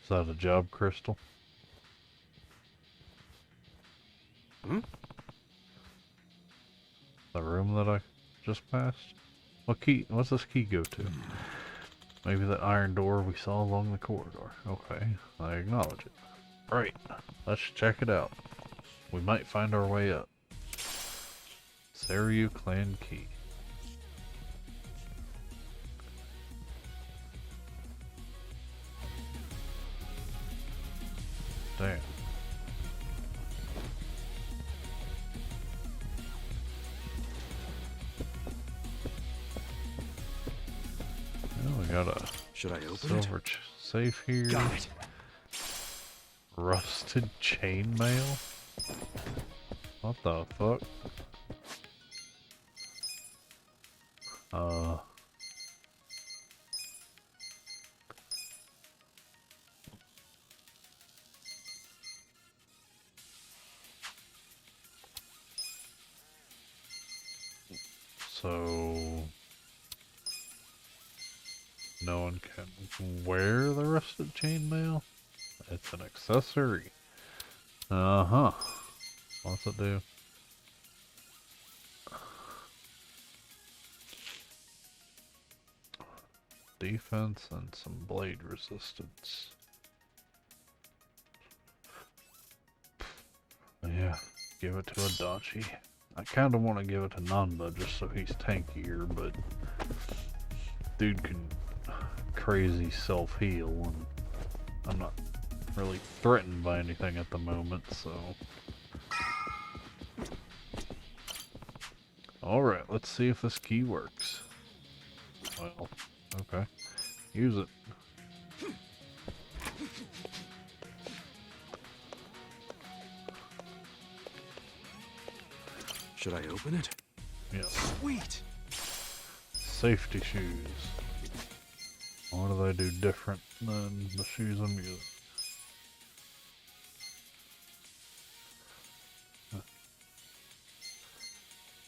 Is that a job, Crystal? Hmm? The room that I just passed? What key? What's this key go to? Maybe that iron door we saw along the corridor. Okay, I acknowledge it. Right, let's check it out. We might find our way up. Saryu clan key. Damn. Well, we got a Should I open silver safe here. Got it. Rusted chainmail? What the fuck? So no one can wear the rusted chainmail? It's an accessory. Uh-huh. What's it do? Defense and some blade resistance. Yeah, give it to Adachi. I kind of want to give it to Nanda just so he's tankier, but dude can crazy self-heal, and I'm not really threatened by anything at the moment, so. Alright, let's see if this key works. Well, okay. Use it. Should I open it? Yes. Sweet. Safety shoes. What do they do different than the shoes I'm using?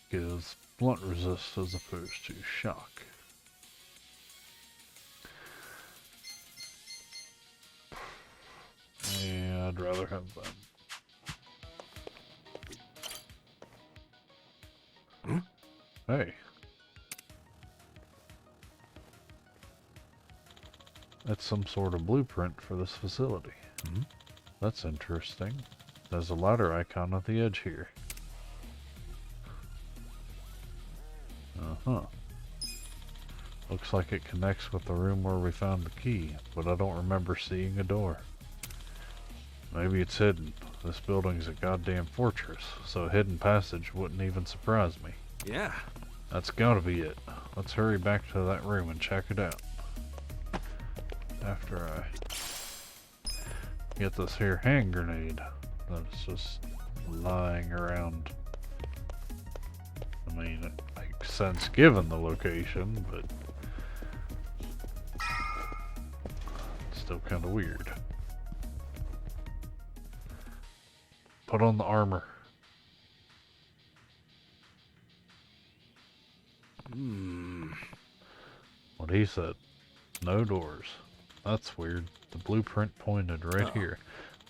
Gives blunt resist as opposed to shock. Yeah, I'd rather have them. Hey. That's some sort of blueprint for this facility. That's interesting. There's a ladder icon at the edge here. Uh-huh. Looks like it connects with the room where we found the key, but I don't remember seeing a door. Maybe it's hidden. This building's a goddamn fortress, so a hidden passage wouldn't even surprise me. Yeah. That's gotta be it. Let's hurry back to that room and check it out. After I get this here hand grenade that's just lying around. I mean, it makes sense given the location, but it's still kind of weird. Put on the armor. What he said. No doors. That's weird. The blueprint pointed right here.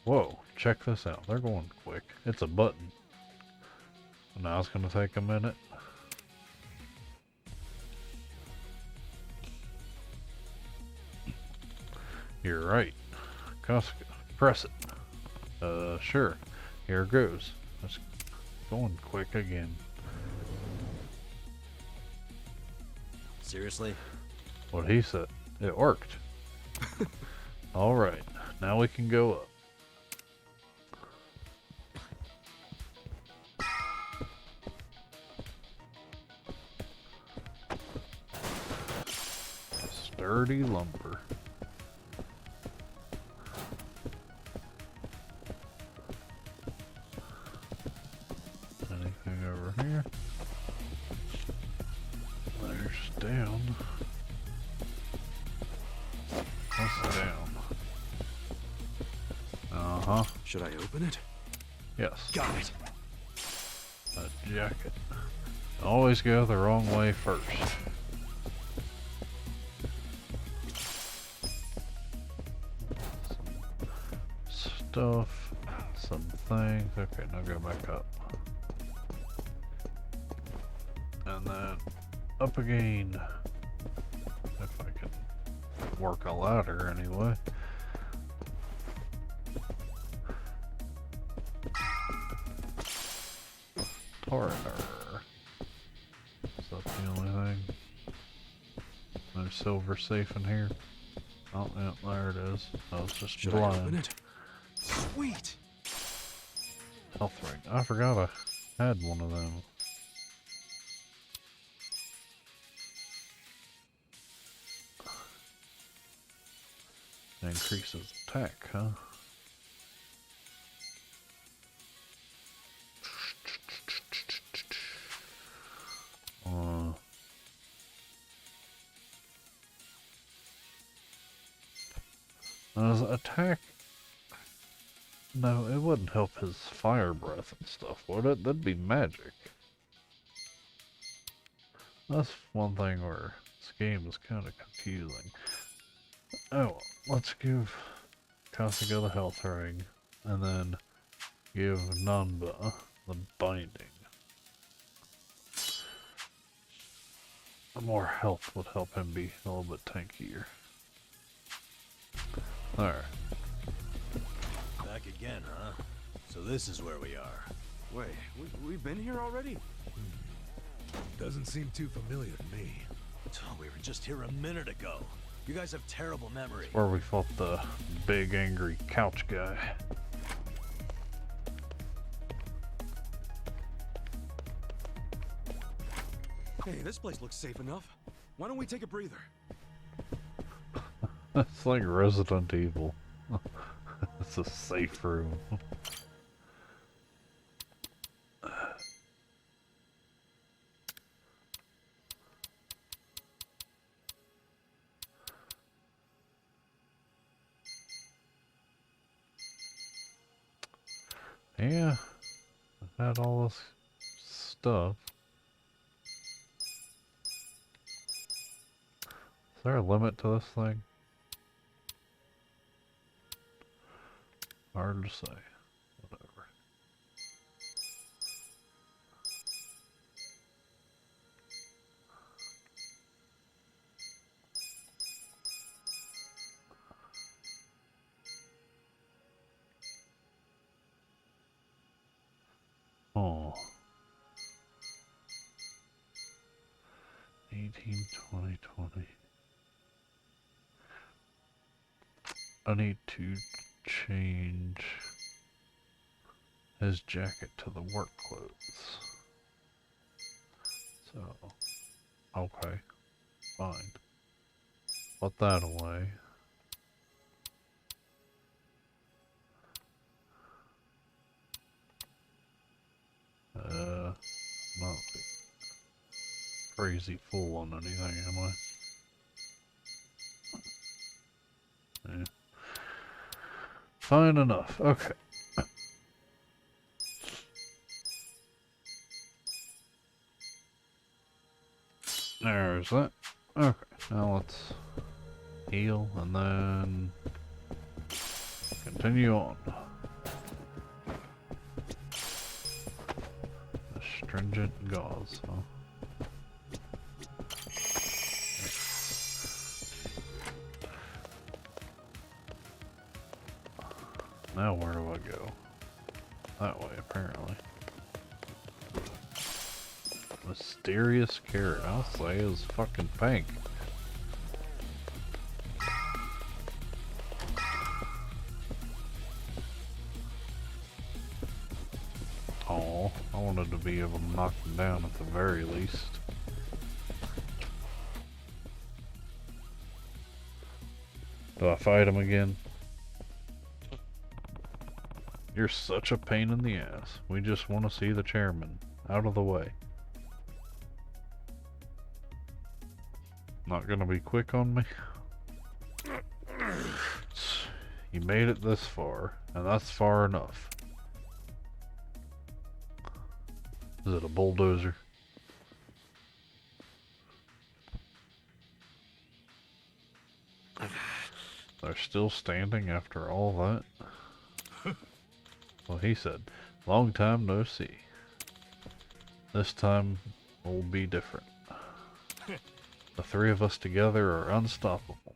Whoa, check this out. They're going quick. It's a button. Now it's gonna take a minute. You're right. Koska, press it. Sure. Here it goes. It's going quick again. Seriously? What he said. It worked. Alright, now we can go up. Sturdy lumber. over here. There's down. What's down? Uh-huh. Should I open it? Yes. Got it. A jacket. Always go the wrong way first. Some stuff. Some things. Okay, now go back up. And then up again. If I can work a ladder anyway. Corridor. Is that the only thing? No silver safe in here? Oh, yeah, there it is. I was just Should I open blind. it? Sweet. Health ring. I forgot I had one of them. Increases attack, huh? Does attack? No, it wouldn't help his fire breath and stuff, would it? That'd be magic. That's one thing where this game is kind of confusing. Oh, let's give Kasuga the health ring, and then give Nanba the binding. More health would help him be a little bit tankier. There. Back again, huh? So this is where we are. Wait, we've been here already? Doesn't seem too familiar to me. Oh, we were just here a minute ago. You guys have terrible memory. Where we fought the big angry couch guy. Hey, this place looks safe enough. Why don't we take a breather? It's like Resident Evil. It's a safe room. Yeah, I've had all this stuff. Is there a limit to this thing? Hard to say. Whatever. Oh. 18, 20, 20. I need to change his jacket to the work clothes. So, okay, fine. Put that away. Not like crazy full on anything, am I? Yeah. Fine enough. Okay. There's that. Okay. Now let's heal and then continue on. Astringent gauze, huh? Now where do I go? That way, apparently. Mysterious carrot. I'll say it was fucking pink. Oh, I wanted to be able to knock him down at the very least. Do I fight him again? You're such a pain in the ass. We just want to see the chairman. Out of the way. Not gonna be quick on me. You made it this far, and that's far enough. Is it a bulldozer? They're still standing after all that? Well, he said, long time no see. This time will be different. The three of us together are unstoppable.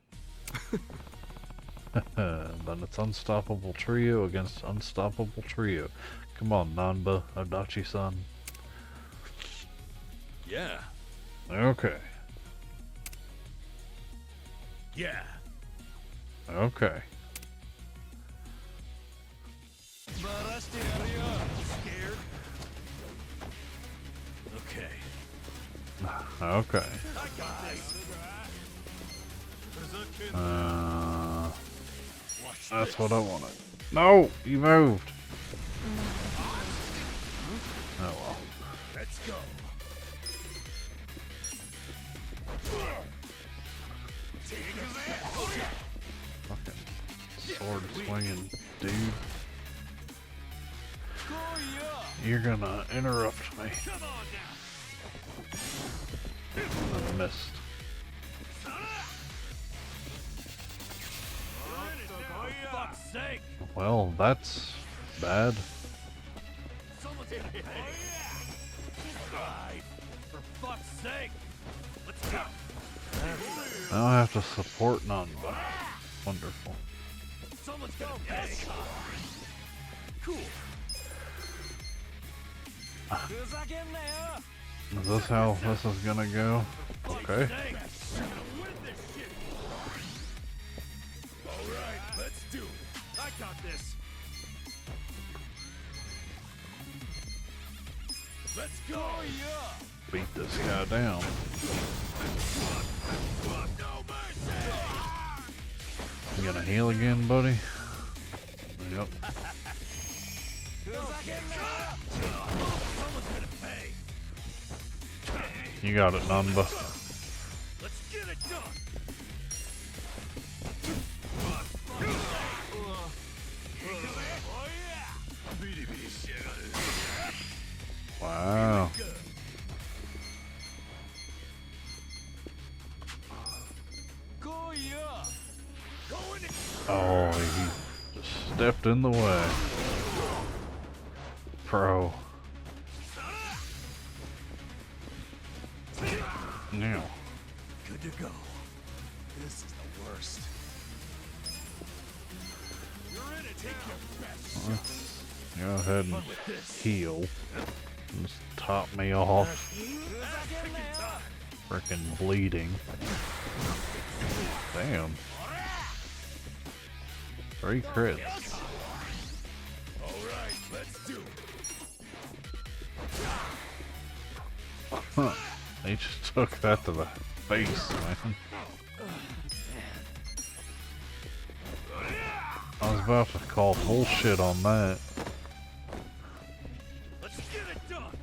Then it's unstoppable trio against unstoppable trio. Come on, Nanba, Adachi-san. Yeah. Okay. Yeah. Okay. Scared? Okay. Okay. I got this. That's what I wanted. No! You moved! Oh well. Let's go. Fucking sword swinging dude. You're gonna interrupt me. I missed. Well, that's bad. For fuck's sake. Let's go. I don't have to support none, but wonderful. Someone's gonna pay. Cool. Is this how this is gonna go? Okay. Alright, let's do it. I got this. Let's go. Beat this guy down. You gonna heal again, buddy? Yep. You got it, Nanba. Let's get it done. Wow. Oh, he just stepped in the way. Pro. Now. Good to go. This is the worst. You're in it. Take your best. Let's go ahead and heal. Just top me off. Freaking bleeding. Damn. 3 crits. Alright, let's do it. Huh. He just took that to the face, man. I was about to call bullshit on that. Let's get it done.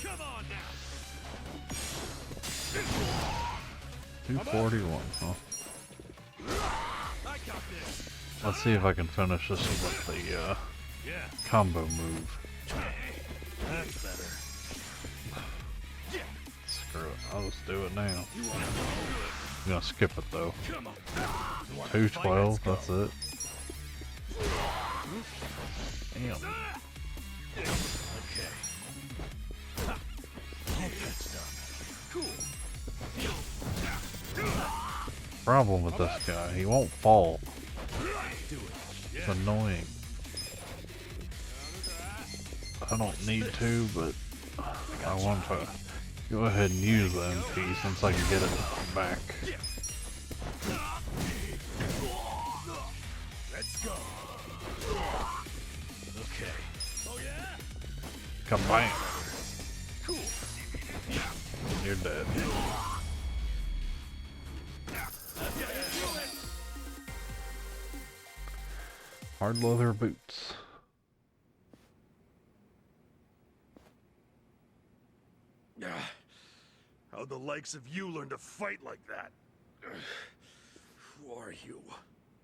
Come on now. 241, huh? I got this. Let's see if I can finish this with the combo move. That's better. Screw it, I'll just do it now. I'm gonna skip it though. Come on. 212, that's it. Damn. Okay. Cool. Problem with this guy, he won't fall. It's annoying. I don't need to, but I want to go ahead and use the MP since I can get it back. Let's go. Okay. Oh yeah? Kabam! Cool. You're dead. Hard leather boots. How'd the likes of you learn to fight like that? Who are you?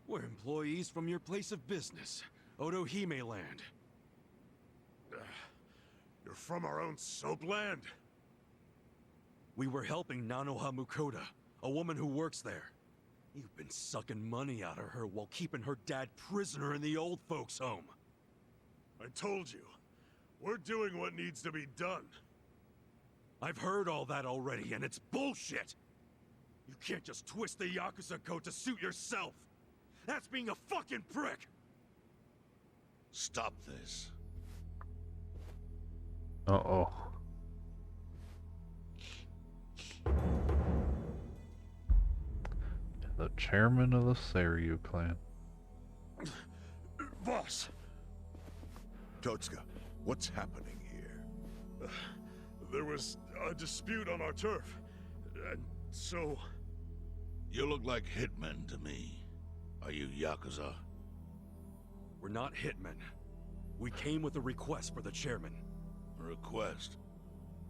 We're employees from your place of business, Otohime Land. You're from our own soapland? We were helping Nanoha Mukoda, a woman who works there. You've been sucking money out of her while keeping her dad prisoner in the old folks' home. I told you, we're doing what needs to be done. I've heard all that already, and it's bullshit! You can't just twist the Yakuza code to suit yourself! That's being a fucking prick! Stop this. Uh-oh. The chairman of the Seiryu clan. Boss! Totsuka, what's happening here? There was a dispute on our turf, and so... You look like hitmen to me. Are you Yakuza? We're not hitmen. We came with a request for the chairman. A request?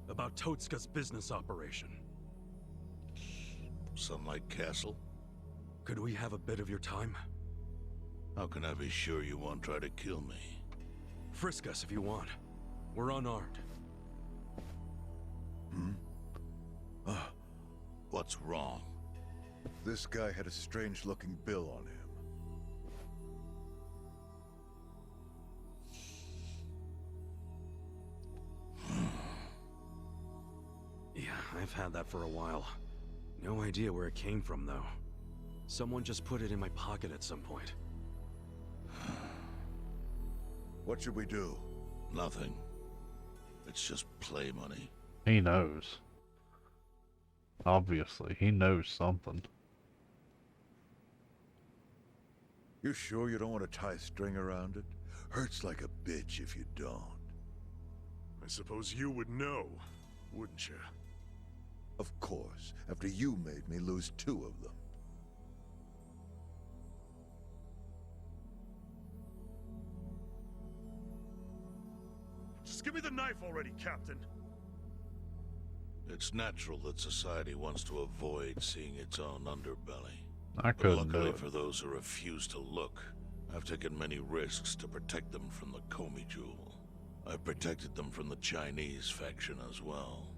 About Totsuka's business operation. Sunlight Castle? Could we have a bit of your time? How can I be sure you won't try to kill me? Frisk us if you want. We're unarmed. What's wrong? This guy had a strange-looking bill on him. Yeah, I've had that for a while. No idea where it came from, though. Someone just put it in my pocket at some point. What should we do? Nothing. It's just play money. He knows. Obviously, he knows something. You sure you don't want to tie a string around it? Hurts like a bitch if you don't. I suppose you would know, wouldn't you? Of course, after you made me lose 2 of them. Just give me the knife already, Captain. It's natural that society wants to avoid seeing its own underbelly. I But couldn't do luckily it. for those who refuse to look, I've taken many risks to protect them from the Komi Jewel. I've protected them from the Chinese faction as well.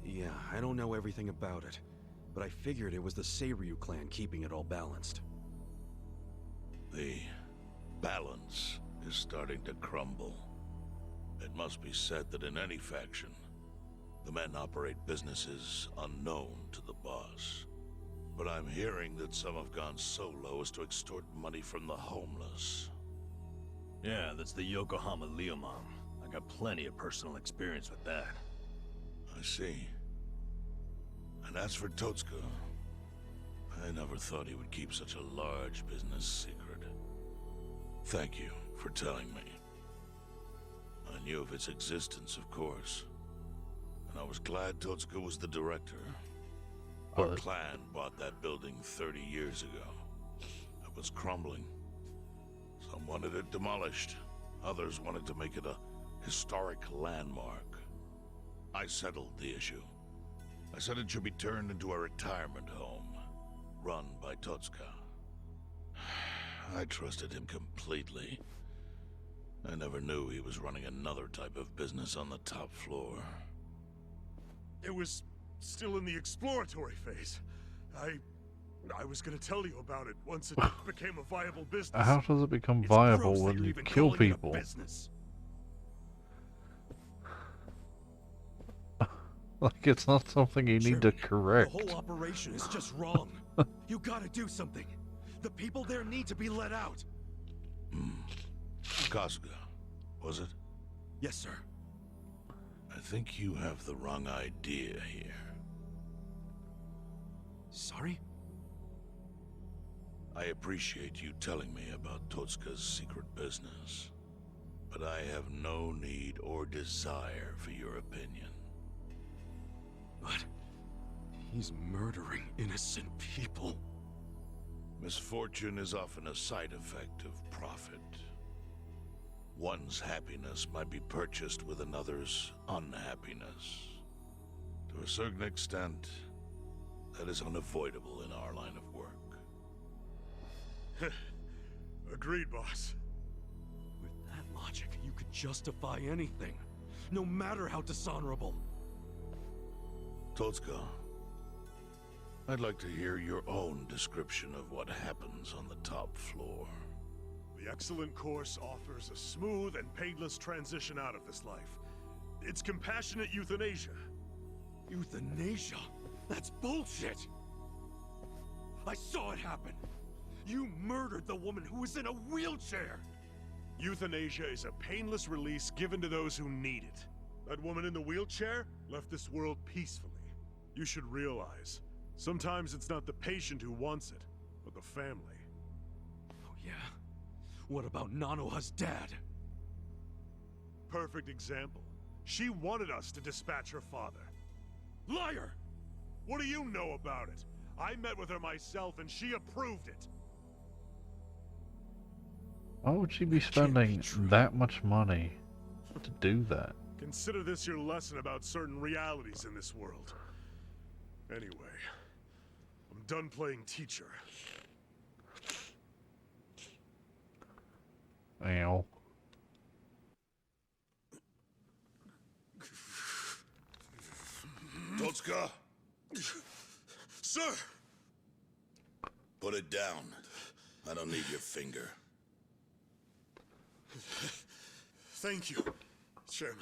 Yeah, I don't know everything about it, but I figured it was the Seiryu clan keeping it all balanced. The balance is starting to crumble. It must be said that in any faction, the men operate businesses unknown to the boss. But I'm hearing that some have gone so low as to extort money from the homeless. Yeah, that's the Yokohama Leomom. I got plenty of personal experience with that. I see. And as for Totsuka, I never thought he would keep such a large business secret. Thank you for telling me. I knew of its existence, of course. And I was glad Totsuka was the director. Our But clan bought that building 30 years ago. It was crumbling. Some wanted it demolished. Others wanted to make it a historic landmark. I settled the issue. I said it should be turned into a retirement home, run by Totsuka. I trusted him completely. I never knew he was running another type of business on the top floor. It was still in the exploratory phase. I was gonna tell you about it once it became a viable business. how does it become It's viable gross that when you're you even kill calling it a people? business. Like, it's not something you need to Chairman, correct. The whole operation is just wrong. You gotta do something. The people there need to be let out. Kasuga, was it? Yes, sir. I think you have the wrong idea here. Sorry? I appreciate you telling me about Totsuka's secret business, but I have no need or desire for your opinion. But he's murdering innocent people. Misfortune is often a side effect of profit. One's happiness might be purchased with another's unhappiness. To a certain extent, that is unavoidable in our line of work. Agreed, boss. With that logic, you could justify anything, no matter how dishonorable. Totska, I'd like to hear your own description of what happens on the top floor. The excellent course offers a smooth and painless transition out of this life. It's compassionate euthanasia. Euthanasia? That's bullshit! I saw it happen! You murdered the woman who was in a wheelchair! Euthanasia is a painless release given to those who need it. That woman in the wheelchair left this world peacefully. You should realize, sometimes it's not the patient who wants it, but the family. Oh yeah? What about Nanoha's dad? Perfect example. She wanted us to dispatch her father. Liar! What do you know about it? I met with her myself and she approved it. Why would she be spending that much money to do that? Consider this your lesson about certain realities in this world. Anyway, I'm done playing teacher. Ow. Totska! Sir! Put it down. I don't need your finger. Thank you, Chairman.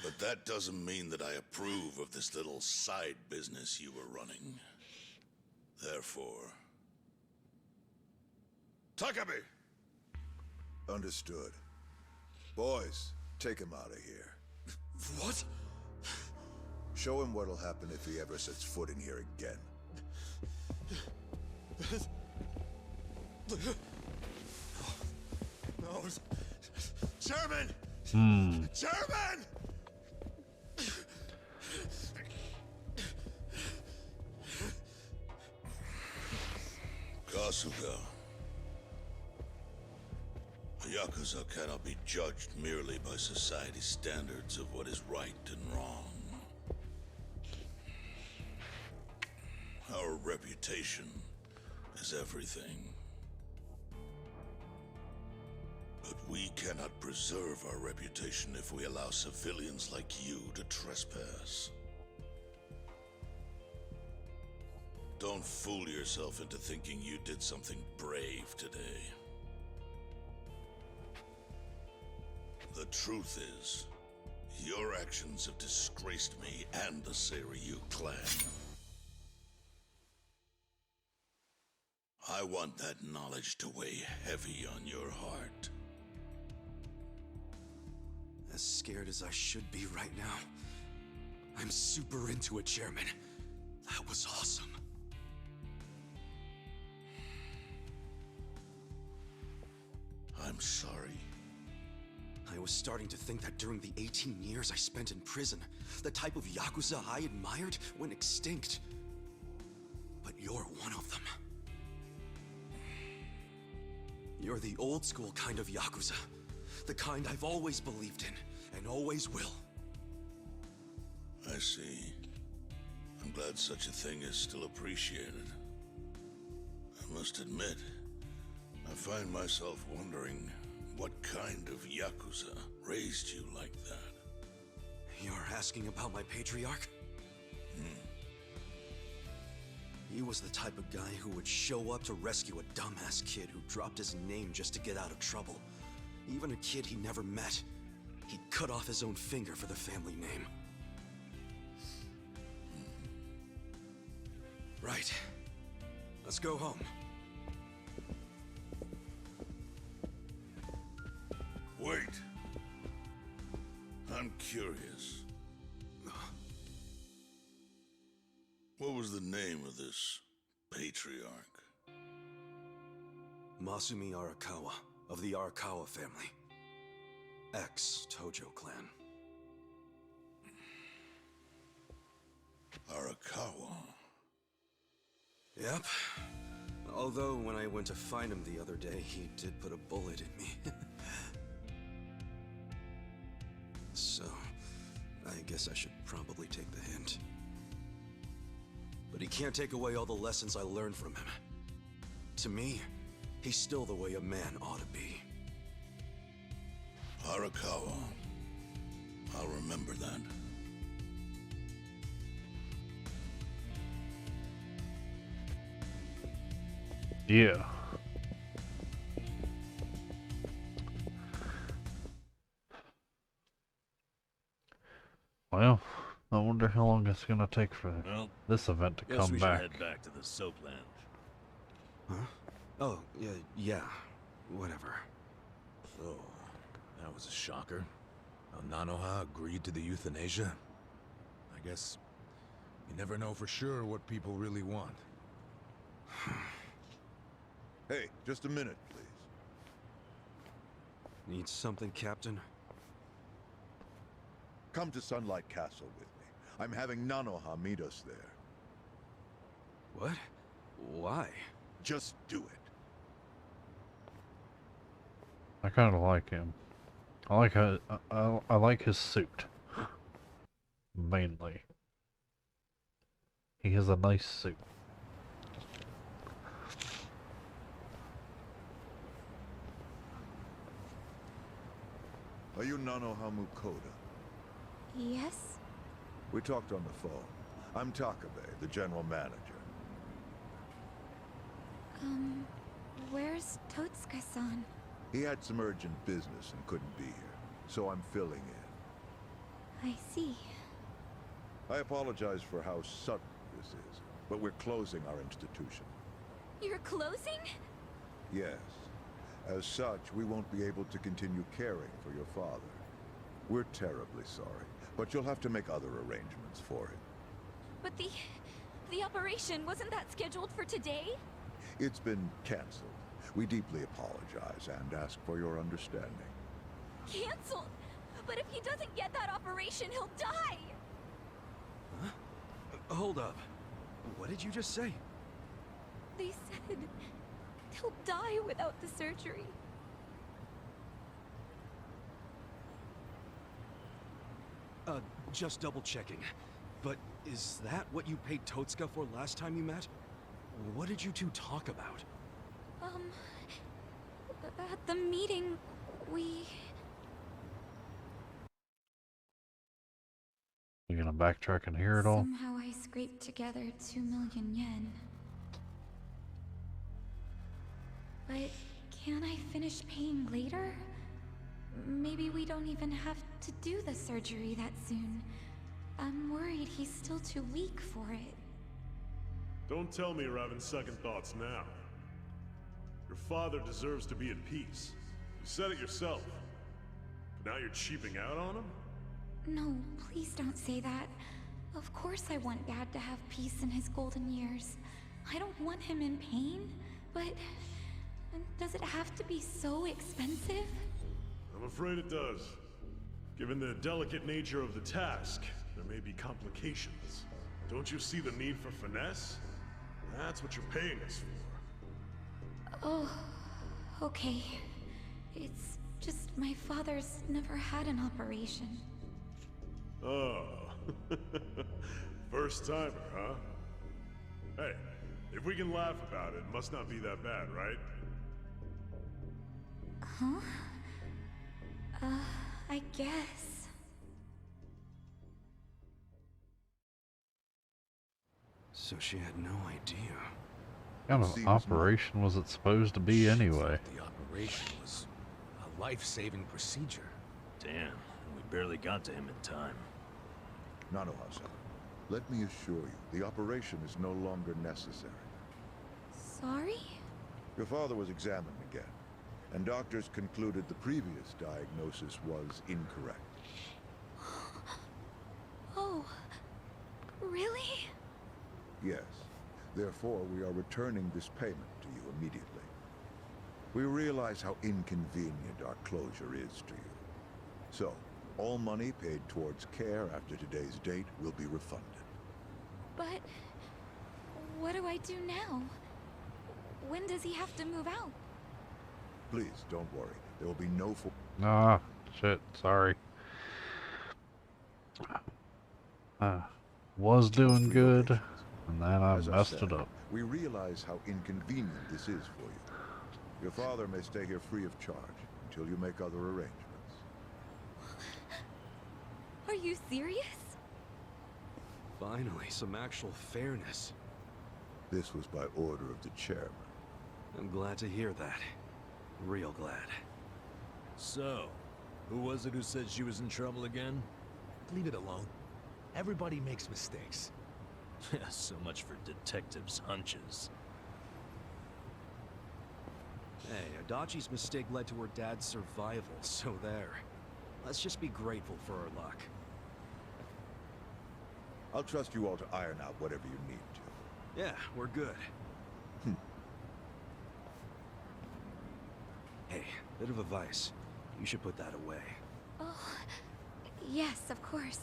But that doesn't mean that I approve of this little side business you were running. Therefore... Takabe! Understood. Boys, take him out of here. What? Show him what'll happen if he ever sets foot in here again. No. Chairman! Chairman! Kasuga. A Yakuza cannot be judged merely by society's standards of what is right and wrong. Our reputation is everything. But we cannot preserve our reputation if we allow civilians like you to trespass. Don't fool yourself into thinking you did something brave today. The truth is, your actions have disgraced me and the Seiryu clan. I want that knowledge to weigh heavy on your heart. As scared as I should be right now, I'm super into it, Chairman. That was awesome. I'm sorry. I was starting to think that during the 18 years I spent in prison, the type of Yakuza I admired went extinct. But you're one of them. You're the old school kind of Yakuza. The kind I've always believed in, and always will. I see. I'm glad such a thing is still appreciated. I must admit, I find myself wondering what kind of Yakuza raised you like that. You're asking about my patriarch? He was the type of guy who would show up to rescue a dumbass kid who dropped his name just to get out of trouble. Even a kid he never met. He'd cut off his own finger for the family name. Right. Let's go home. Wait. I'm curious. What was the name of this patriarch? Masumi Arakawa, of the Arakawa family. Ex-Tojo clan. Arakawa? Yep. Although when I went to find him the other day, he did put a bullet in me. So, I guess I should probably take the hint. But he can't take away all the lessons I learned from him. To me, he's still the way a man ought to be. Arakawa. I'll remember that. Yeah. Well, I wonder how long it's gonna take for this event to Guess come we back. should head back to the soap lounge. Huh? Oh, yeah, whatever. So, that was a shocker. How Nanoha agreed to the euthanasia? I guess you never know for sure what people really want. Hey, just a minute, please. Need something, Captain? Come to Sunlight Castle with me. I'm having Nanoha meet us there. What? Why? Just do it. I kind of like him. I like how I like his suit. Mainly, he has a nice suit. Are you Nanoha Mukoda? Yes? We talked on the phone. I'm Takabe, the general manager. Where's Totsuka-san? He had some urgent business and couldn't be here, so I'm filling in. I see. I apologize for how sudden this is, but we're closing our institution. You're closing? Yes. As such, we won't be able to continue caring for your father. We're terribly sorry, but you'll have to make other arrangements for him. But the operation, wasn't that scheduled for today? It's been canceled. We deeply apologize and ask for your understanding. Canceled? But if he doesn't get that operation, he'll die! Huh? Hold up. What did you just say? They said he'll die without the surgery. Just double checking. But is that what you paid Totsuka for last time you met? What did you two talk about? At the meeting, we... You gonna backtrack and hear it all? Somehow I scraped together 2 million yen. But can't I finish paying later? Maybe we don't even have to do the surgery that soon. I'm worried he's still too weak for it. Don't tell me you're having second thoughts now. Your father deserves to be at peace. You said it yourself. But now you're cheaping out on him? No, please don't say that. Of course I want Dad to have peace in his golden years. I don't want him in pain, but... does it have to be so expensive? I'm afraid it does. Given the delicate nature of the task, there may be complications. Don't you see the need for finesse? That's what you're paying us for. Oh, okay. It's just my father's never had an operation. Oh. First timer, huh? Hey, if we can laugh about it, it must not be that bad, right? Huh? I guess. So she had no idea. What kind of operation was it supposed to be anyway? The operation was a life-saving procedure. Damn, we barely got to him in time. Nanoha-san, let me assure you, the operation is no longer necessary. Sorry? Your father was examined again, and doctors concluded the previous diagnosis was incorrect. Oh, really? Yes. Therefore, we are returning this payment to you immediately. We realize how inconvenient our closure is to you. So, all money paid towards care after today's date will be refunded. But what do I do now? When does he have to move out? Please, don't worry. There will be no Ah, shit, sorry. I was doing good, and then I As I messed said, it up. we realize how inconvenient this is for you. Your father may stay here free of charge until you make other arrangements. Are you serious? Finally, some actual fairness. This was by order of the chairman. I'm glad to hear that. Real glad. So, who was it who said she was in trouble again? Leave it alone. Everybody makes mistakes. So much for detectives' hunches. Hey, Adachi's mistake led to her dad's survival, so there. Let's just be grateful for our luck. I'll trust you all to iron out whatever you need to. Yeah, we're good. Hey, bit of advice. You should put that away. Oh, yes, of course.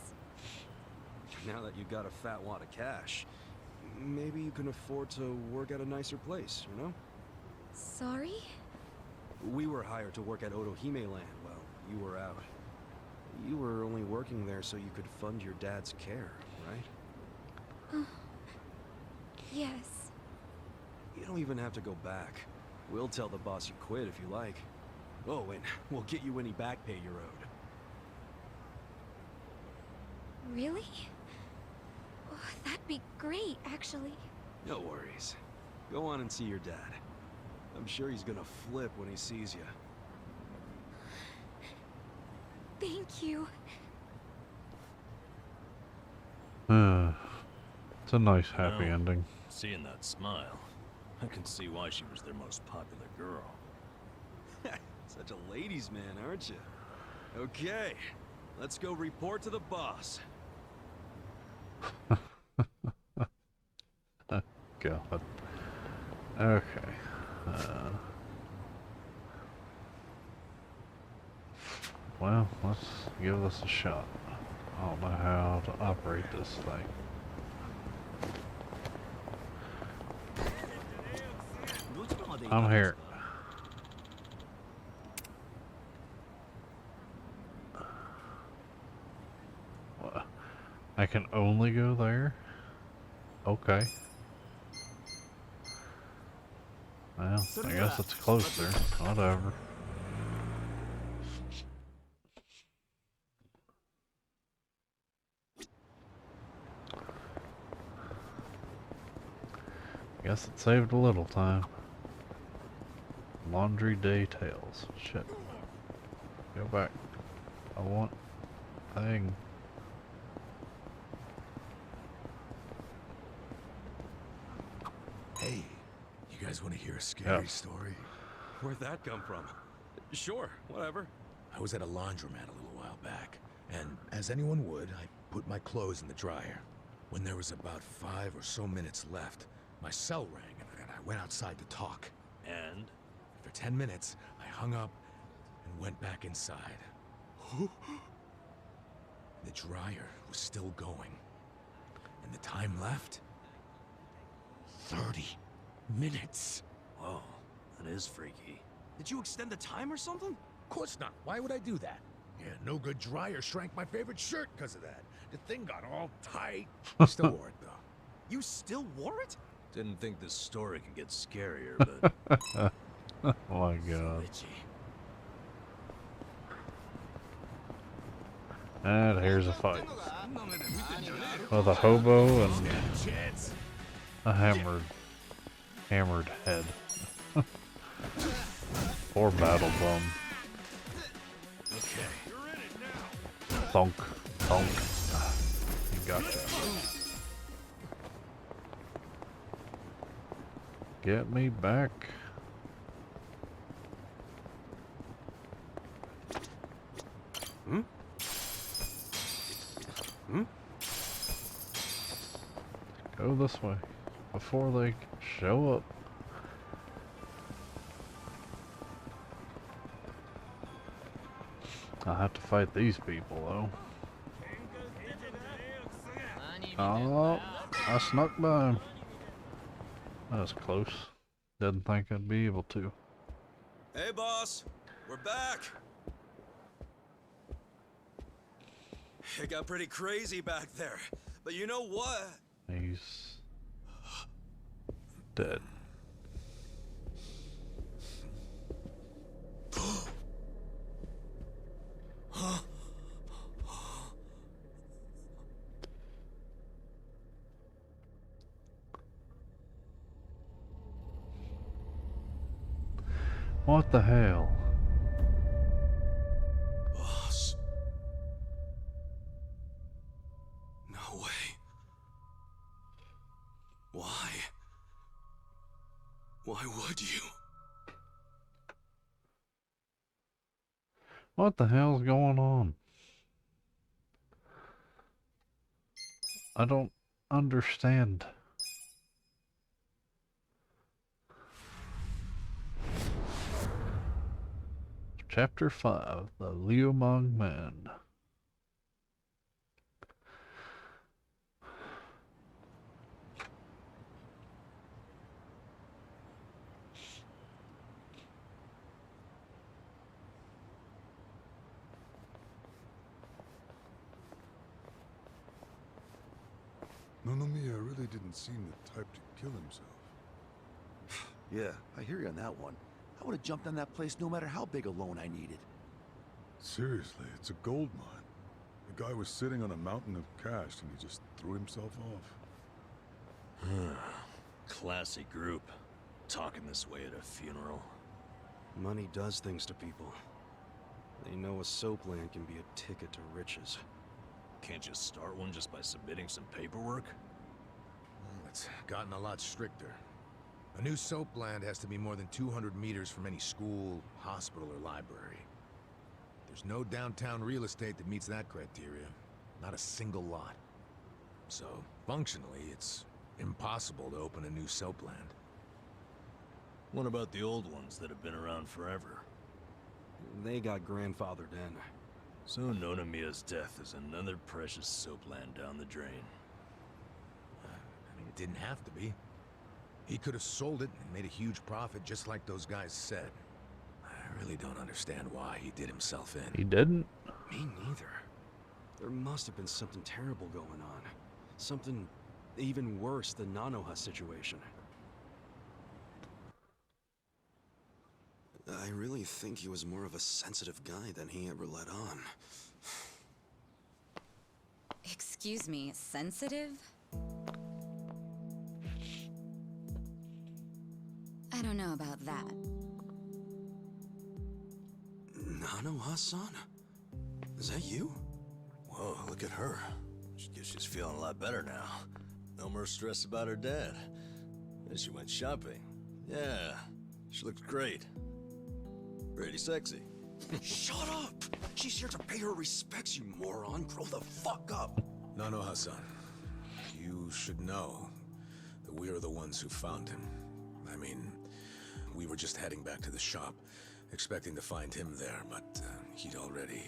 Now that you got a fat wad of cash, maybe you can afford to work at a nicer place, you know? Sorry? We were hired to work at Otohime Land while you were out. You were only working there so you could fund your dad's care, right? Yes. You don't even have to go back. We'll tell the boss you quit if you like. Oh, and we'll get you any back pay you're owed. Really? Oh, that'd be great, actually. No worries. Go on and see your dad. I'm sure he's gonna flip when he sees you. Thank you. It's a nice happy ending. Seeing that smile, I can see why she was their most popular girl. Such a ladies' man, aren't you? Okay, let's go report to the boss. God. Okay. Well, let's give this a shot. I don't know how to operate this thing. I'm here. What? I can only go there? Okay. Well, I guess it's closer. Whatever. Guess it saved a little time. Laundry day tales. Shit. Go back. I want thing. Hey, you guys want to hear a scary story? Where'd that come from? Sure, whatever. I was at a laundromat a little while back, and as anyone would, I put my clothes in the dryer. When there was about 5 or so minutes left, my cell rang, and I went outside to talk. And? For 10 minutes, I hung up and went back inside. The dryer was still going. And the time left? 30 minutes. Whoa, that is freaky. Did you extend the time or something? Of course not. Why would I do that? Yeah, no good dryer shrank my favorite shirt because of that. The thing got all tight. I still wore it, though. You still wore it? Didn't think this story could get scarier, but... Oh my god. And here's a fight. With a hobo and a hammered head. Poor battle bum. Thunk, thunk. Gotcha. Get me back. Go this way before they show up. I'll have to fight these people though. Oh, I snuck by him. That was close. Didn't think I'd be able to. Hey, boss. We're back. It got pretty crazy back there. But you know what? He's dead. What the hell? Boss. No way. Why? Why would you? What the hell's going on? I don't understand. Chapter 5, The Liumang Man. Nanomiya really didn't seem the type to kill himself. Yeah, I hear you on that one. I would have jumped on that place no matter how big a loan I needed. Seriously, it's a gold mine. The guy was sitting on a mountain of cash and he just threw himself off. Classy group. Talking this way at a funeral. Money does things to people. They know a soap land can be a ticket to riches. Can't you start one just by submitting some paperwork? Well, it's gotten a lot stricter. A new soap land has to be more than 200 meters from any school, hospital, or library. There's no downtown real estate that meets that criteria. Not a single lot. So, functionally, it's impossible to open a new soap land. What about the old ones that have been around forever? They got grandfathered in. So Nonomiya's death is another precious soap land down the drain. I mean, it didn't have to be. He could have sold it and made a huge profit just like those guys said. I really don't understand why he did himself in. He didn't? Me neither. There must have been something terrible going on. Something even worse than Nanoha situation. I really think he was more of a sensitive guy than he ever let on. Excuse me, sensitive? I don't know about that. Nanoha-san? Is that you? Whoa, look at her. Guess she's feeling a lot better now. No more stress about her dad. And she went shopping. Yeah, she looks great. Pretty sexy. Shut up! She's here to pay her respects, you moron. Grow the fuck up. Nanoha-san, you should know that we are the ones who found him. I mean, we were just heading back to the shop, expecting to find him there, but he'd already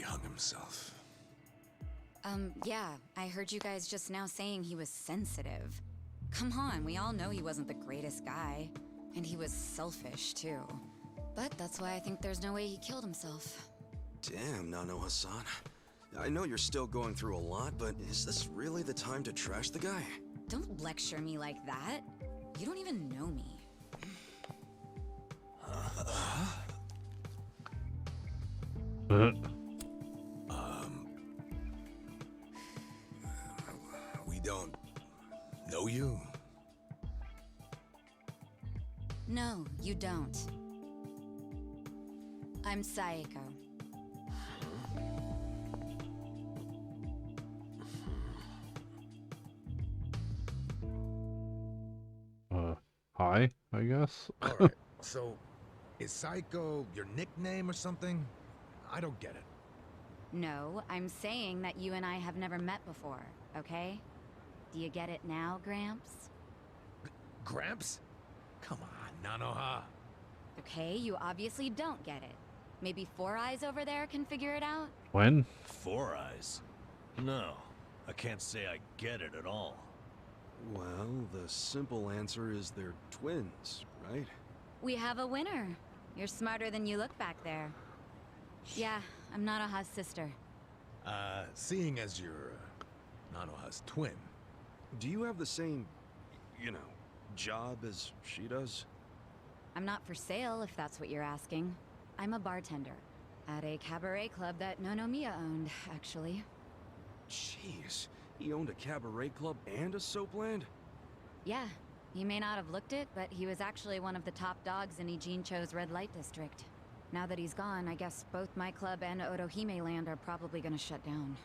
hung himself. Yeah, I heard you guys just now saying he was sensitive. Come on, we all know he wasn't the greatest guy. And he was selfish, too. But that's why I think there's no way he killed himself. Damn, Nanoha-san. I know you're still going through a lot, but is this really the time to trash the guy? Don't lecture me like that. You don't even know me. We don't know you? No, you don't. I'm Saeko. Hi, I guess. Alright, so is Saeko your nickname or something? I don't get it. No, I'm saying that you and I have never met before, okay? Do you get it now, Gramps? Gramps? Come on, Nanoha. Okay, you obviously don't get it. Maybe Four Eyes over there can figure it out? When? Four Eyes? No, I can't say I get it at all. Well, the simple answer is they're twins, right? We have a winner. You're smarter than you look back there. Yeah, I'm Nanoha's sister. Seeing as you're Nanoha's twin, Do you have the same, you know, job as she does? I'm not for sale, if that's what you're asking. I'm a bartender at a cabaret club that Nonomiya owned, actually. Jeez, he owned a cabaret club and a soap land? Yeah, he may not have looked it, but he was actually one of the top dogs in Ijincho's red light district. Now that he's gone, I guess both my club and Otohime Land are probably gonna shut down.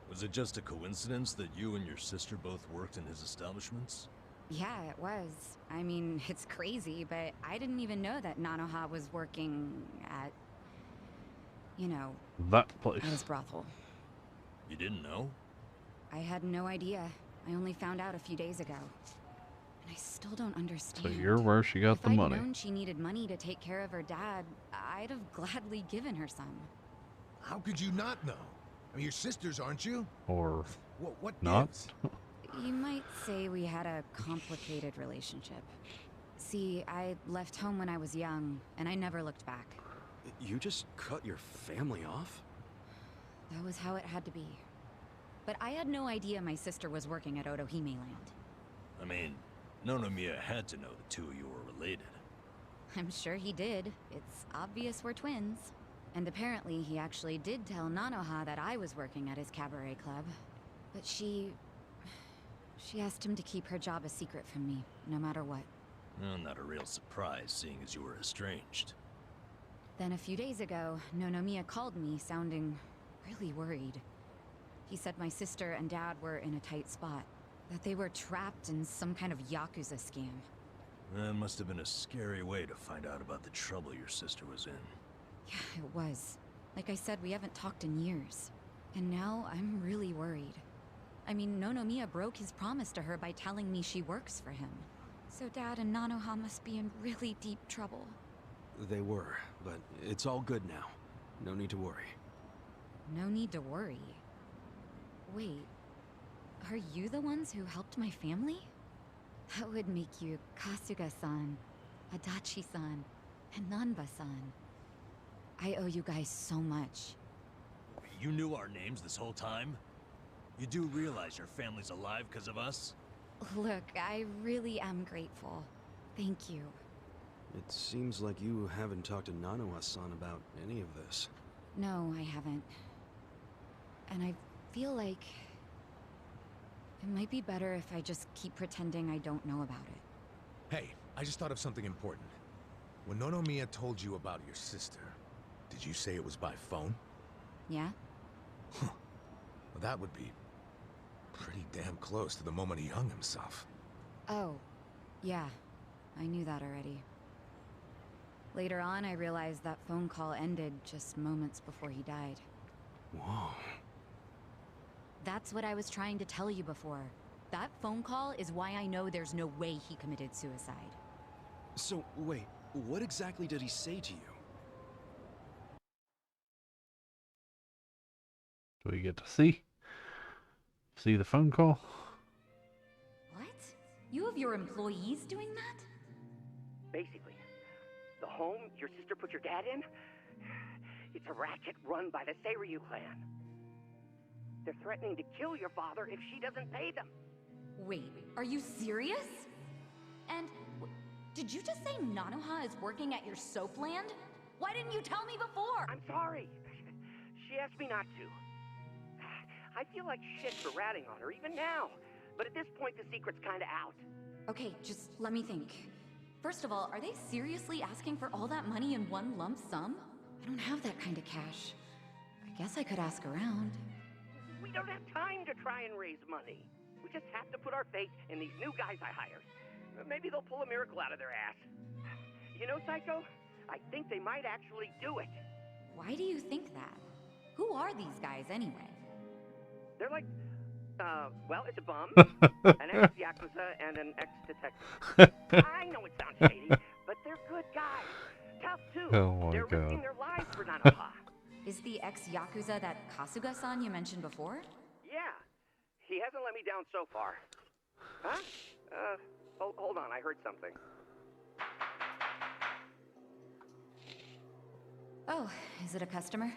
Was it just a coincidence that you and your sister both worked in his establishments? Yeah, it was. I mean, it's crazy, but I didn't even know that Nanoha was working at, you know, That place. at his brothel. You didn't know? I had no idea. I only found out a few days ago. And I still don't understand. So you're where she got If the I'd money. known she needed money to take care of her dad, I'd have gladly given her some. how could you not know? I mean, your sisters, aren't you? Or What not. gives? You might say we had a complicated relationship. See, I left home when I was young, and I never looked back. You just cut your family off? That was how it had to be. But I had no idea my sister was working at Otohime Land. I mean, Nonomiya had to know the two of you were related. I'm sure he did. It's obvious we're twins. And apparently he actually did tell Nanoha that I was working at his cabaret club. But she asked him to keep her job a secret from me, no matter what. Well, not a real surprise, seeing as you were estranged. Then a few days ago, Nonomiya called me, sounding really worried. He said my sister and dad were in a tight spot, that they were trapped in some kind of Yakuza scam. That must have been a scary way to find out about the trouble your sister was in. Yeah, it was. Like I said, we haven't talked in years. And now I'm really worried. I mean, Nonomiya broke his promise to her by telling me she works for him. So Dad and Nanoha must be in really deep trouble. They were, but it's all good now. No need to worry. No need to worry. Wait, are you the ones who helped my family? That would make you Kasuga-san, Adachi-san, and Nanba-san. I owe you guys so much. You knew our names this whole time? You do realize your family's alive because of us? Look, I really am grateful. Thank you. It seems like you haven't talked to Nanoha-san about any of this. No, I haven't. And I feel like it might be better if I just keep pretending I don't know about it. Hey, I just thought of something important. When Nonomiya told you about your sister, did you say it was by phone? Yeah? Well, that would be pretty damn close to the moment he hung himself. Oh, yeah. I knew that already. Later on, I realized that phone call ended just moments before he died. Whoa. That's what I was trying to tell you before. That phone call is why I know there's no way he committed suicide. So, wait, what exactly did he say to you? Do we get to see the phone call? What? You have your employees doing that? Basically, the home your sister put your dad in, it's a racket run by the Seiryu clan. They're threatening to kill your father if she doesn't pay them. Wait, are you serious? And did you just say Nanoha is working at your soap land? Why didn't you tell me before? I'm sorry. She asked me not to. I feel like shit for ratting on her, even now. But at this point, the secret's kinda out. Okay, just let me think. First of all, are they seriously asking for all that money in one lump sum? I don't have that kind of cash. I guess I could ask around. We don't have time to try and raise money. We just have to put our faith in these new guys I hired. Maybe they'll pull a miracle out of their ass. You know, Psycho? I think they might actually do it. Why do you think that? Who are these guys anyway? They're like, well, it's a bum, an ex-Yakuza, and an ex-detective. I know it sounds shady, but they're good guys. Tough, too. Oh my they're God. risking their lives for Nanoha. Is the ex-Yakuza that Kasuga-san you mentioned before? Yeah. He hasn't let me down so far. Huh? Hold on, I heard something. Oh, is it a customer?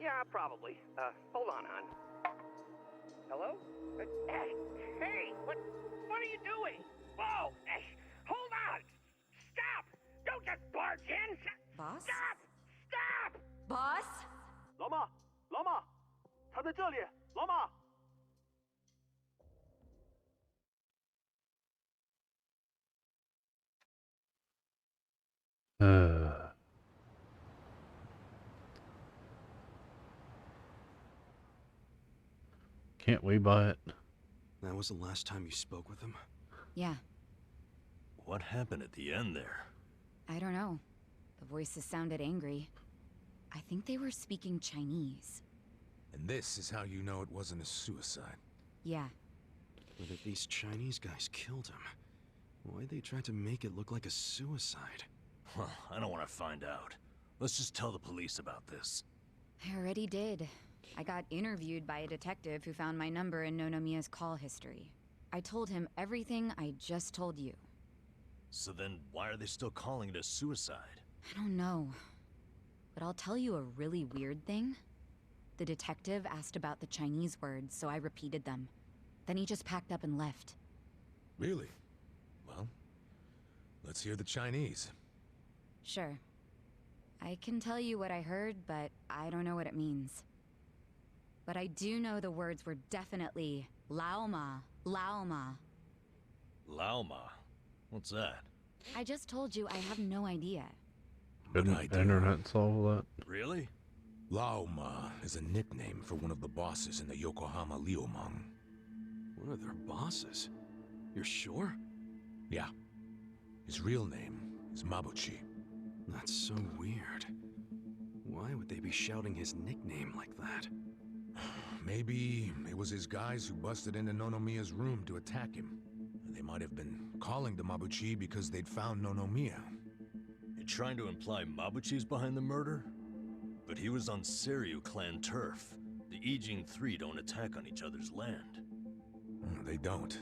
Yeah, Yeah, probably. Hold on, hon. Hello? Hey, what are you doing? Whoa! Hold on! Stop! Don't just barge in! Boss? Stop! Stop! Boss? 老妈，老妈，他在这里，老妈。Can't we buy it? That was the last time you spoke with him? Yeah, What happened at the end there? I don't know. The voices sounded angry. I think they were speaking Chinese. And this is how you know it wasn't a suicide. Yeah. But if these Chinese guys killed him, why'd they try to make it look like a suicide? Well, I don't want to find out. Let's just tell the police about this. I already did. I got interviewed by a detective who found my number in Nonomiya's call history. I told him everything I just told you. So then, why are they still calling it a suicide? I don't know. But I'll tell you a really weird thing. The detective asked about the Chinese words, so I repeated them. Then he just packed up and left. Really? Well, let's hear the Chinese. Sure. I can tell you what I heard, but I don't know what it means. But I do know the words were definitely Lao Ma, Lao Ma. Lao Ma? What's that? I just told you I have no idea. Didn't the internet solve that? Really? Lao Ma is a nickname for one of the bosses in the Yokohama Liumang. One of their bosses? You're sure? Yeah. His real name is Mabuchi. That's so weird. Why would they be shouting his nickname like that? Maybe it was his guys who busted into Nonomiya's room to attack him. They might have been calling to Mabuchi because they'd found Nonomiya. You're trying to imply Mabuchi's behind the murder? But he was on Seiryu clan turf. The Ijing Three don't attack on each other's land. They don't.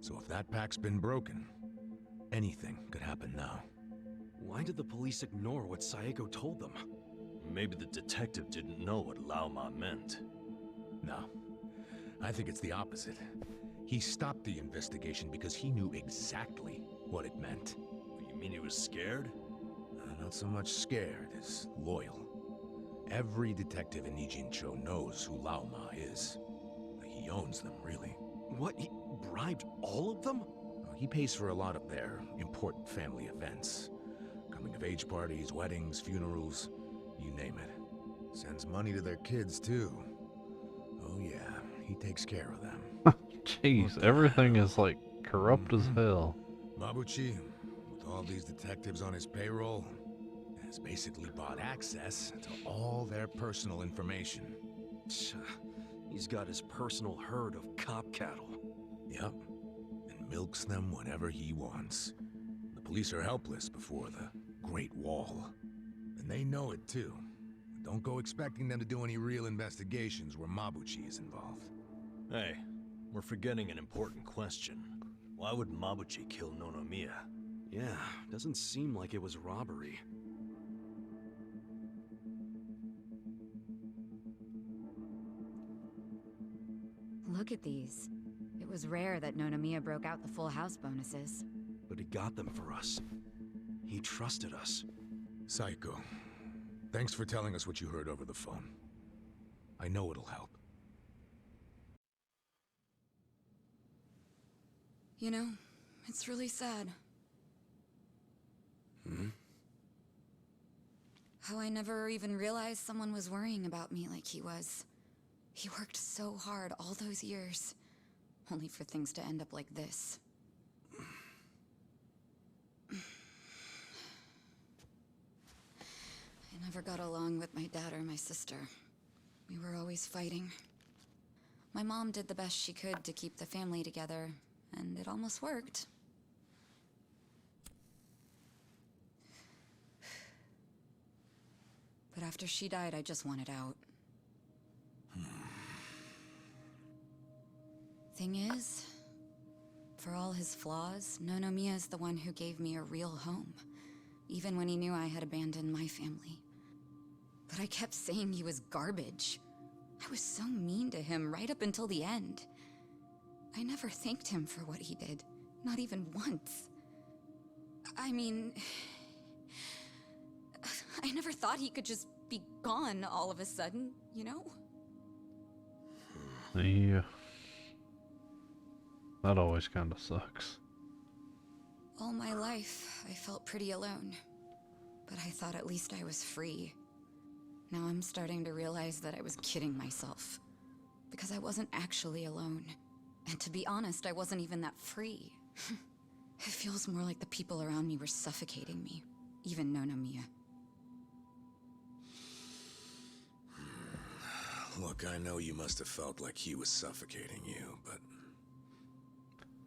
So if that pack's been broken, anything could happen now. Why did the police ignore what Saeko told them? Maybe the detective didn't know what Lao Ma meant. No. I think it's the opposite. He stopped the investigation because he knew exactly what it meant. You mean he was scared? Not so much scared as loyal. Every detective in Ijincho knows who Lao Ma is. He owns them, really. What? He bribed all of them? He pays for a lot of their important family events. Coming-of-age parties, weddings, funerals, you name it. Sends money to their kids, too. Oh yeah, he takes care of them. Jeez, everything is like corrupt as hell. Mabuchi, with all these detectives on his payroll, has basically bought access to all their personal information. He's got his personal herd of cop cattle. Yep, and milks them whenever he wants. The police are helpless before the Great Wall. And they know it too. But don't go expecting them to do any real investigations where Mabuchi is involved. Hey, we're forgetting an important question. Why would Mabuchi kill Nonomiya? Yeah, doesn't seem like it was robbery. Look at these. It was rare that Nonomiya broke out the full house bonuses. But he got them for us. He trusted us. Saeko, thanks for telling us what you heard over the phone. I know it'll help. You know, it's really sad. How I never even realized someone was worrying about me like he was. He worked so hard all those years, only for things to end up like this. I never got along with my dad or my sister. We were always fighting. My mom did the best she could to keep the family together, and it almost worked. But after she died, I just wanted out. Thing is, for all his flaws, Nonomiya is the one who gave me a real home, even when he knew I had abandoned my family. But I kept saying he was garbage. I was so mean to him right up until the end. I never thanked him for what he did. Not even once. I mean... I never thought he could just be gone all of a sudden, you know? Yeah. That always kind of sucks. All my life, I felt pretty alone. But I thought at least I was free. Now I'm starting to realize that I was kidding myself. Because I wasn't actually alone. And to be honest, I wasn't even that free. It feels more like the people around me were suffocating me. Even Nonamiya. Look, I know you must have felt like he was suffocating you, but...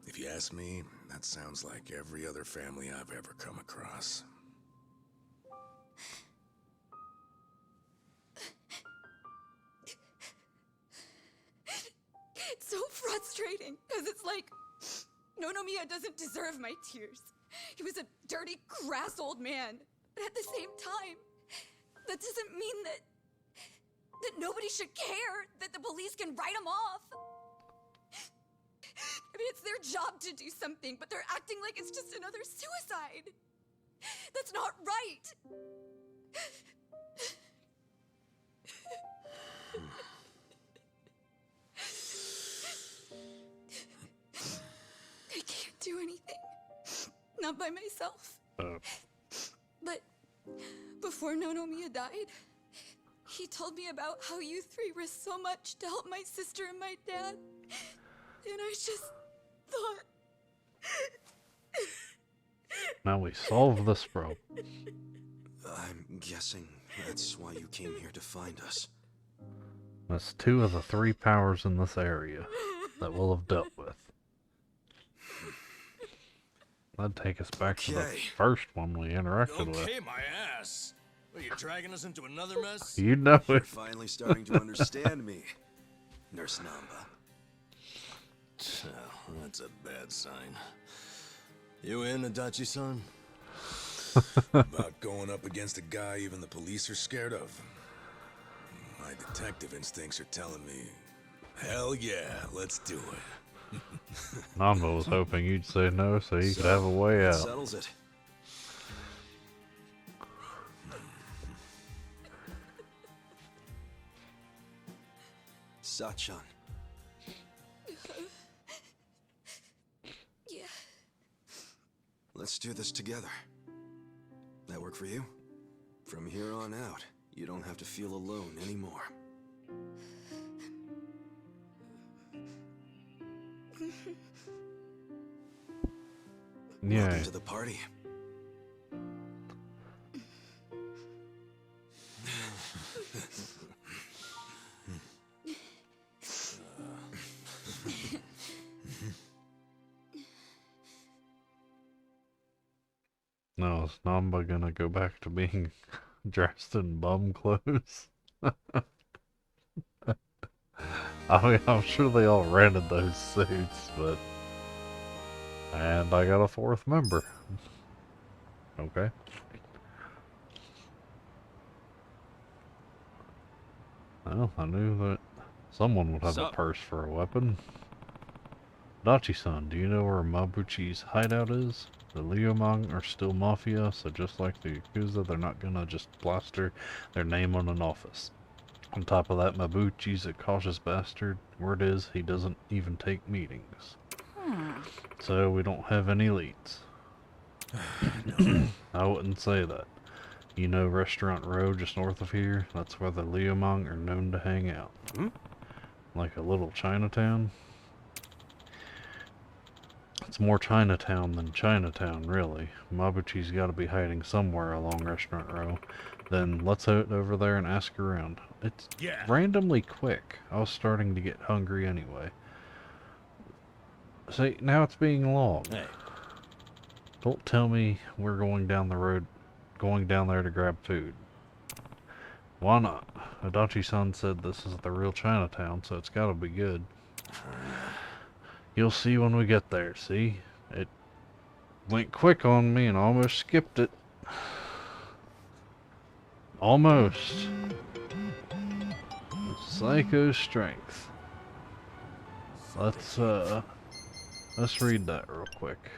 if you ask me, that sounds like every other family I've ever come across. It's so frustrating, because it's like... Nonamiya doesn't deserve my tears. He was a dirty, crass old man. But at the same time, that doesn't mean that nobody should care, that the police can write him off. I mean, it's their job to do something, but they're acting like it's just another suicide. That's not right. I can't do anything. Not by myself. But before Nonamiya died, he told me about how you three risked so much to help my sister and my dad. And I just thought... Now we solve this problem. I'm guessing that's why you came here to find us. That's 2 of the 3 powers in this area that we'll have dealt with. That'd take us back to the first one we interacted with. Okay, my ass. Are you dragging us into another mess? You know You're it. finally starting to understand me, Nurse Namba. Oh, that's a bad sign. You in, Adachi-san? About going up against a guy even the police are scared of. My detective instincts are telling me, hell yeah, let's do it. Namba was hoping you'd say no so he could have a way that out. settles it. Sachan. Yeah. Let's do this together. That work for you? From here on out, you don't have to feel alone anymore. Yeah. Welcome to the party. No, is Namba gonna go back to being dressed in bum clothes? I mean, I'm sure they all rented those suits, but... And I got a 4th member. Okay. Well, I knew that someone would have a purse for a weapon. Dachi-san, do you know where Mabuchi's hideout is? The Liumang are still mafia, so just like the Yakuza, they're not gonna just plaster their name on an office. On top of that, Mabuchi's a cautious bastard. Word is, he doesn't even take meetings. So we don't have any leads. I wouldn't say that. You know Restaurant Row just north of here? That's where the Liumang are known to hang out. Like a little Chinatown. It's more Chinatown than Chinatown, really. Mabuchi's gotta be hiding somewhere along Restaurant Row. Then let's head over there and ask around. It's randomly quick. I was starting to get hungry anyway. See, now it's being long. Hey. Don't tell me we're going down the road, going down there to grab food. Why not? Adachi-san said this is the real Chinatown, so it's gotta be good. You'll see when we get there, see? It went quick on me and almost skipped it. Almost. Psycho strength. Let's read that real quick.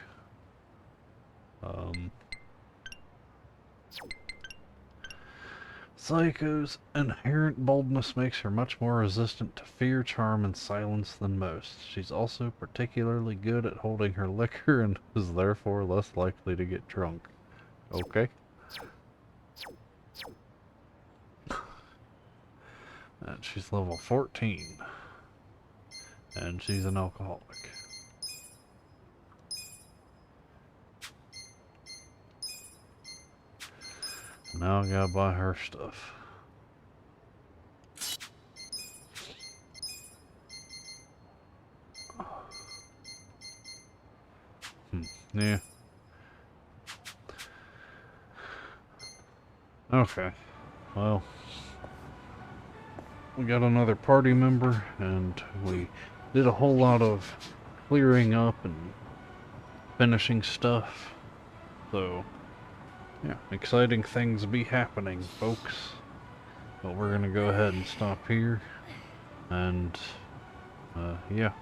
Psycho's inherent boldness makes her much more resistant to fear, charm, and silence than most. She's also particularly good at holding her liquor and is therefore less likely to get drunk. Okay. And she's level 14. And she's an alcoholic. Now I gotta buy her stuff. Yeah. Okay. Well, we got another party member, and we did a whole lot of clearing up and finishing stuff. So, yeah, exciting things be happening, folks. But we're gonna go ahead and stop here. And, yeah.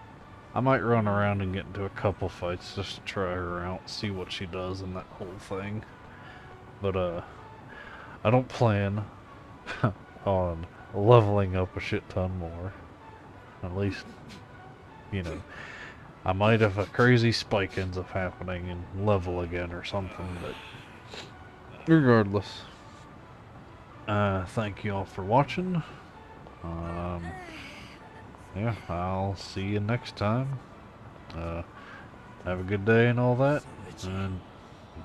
I might run around and get into a couple fights just to try her out, see what she does in that whole thing. But, I don't plan on leveling up a shit ton more. At least, you know, I might have a crazy spike ends up happening and level again or something, but regardless, thank you all for watching. Yeah, I'll see you next time. Have a good day and all that, and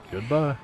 goodbye.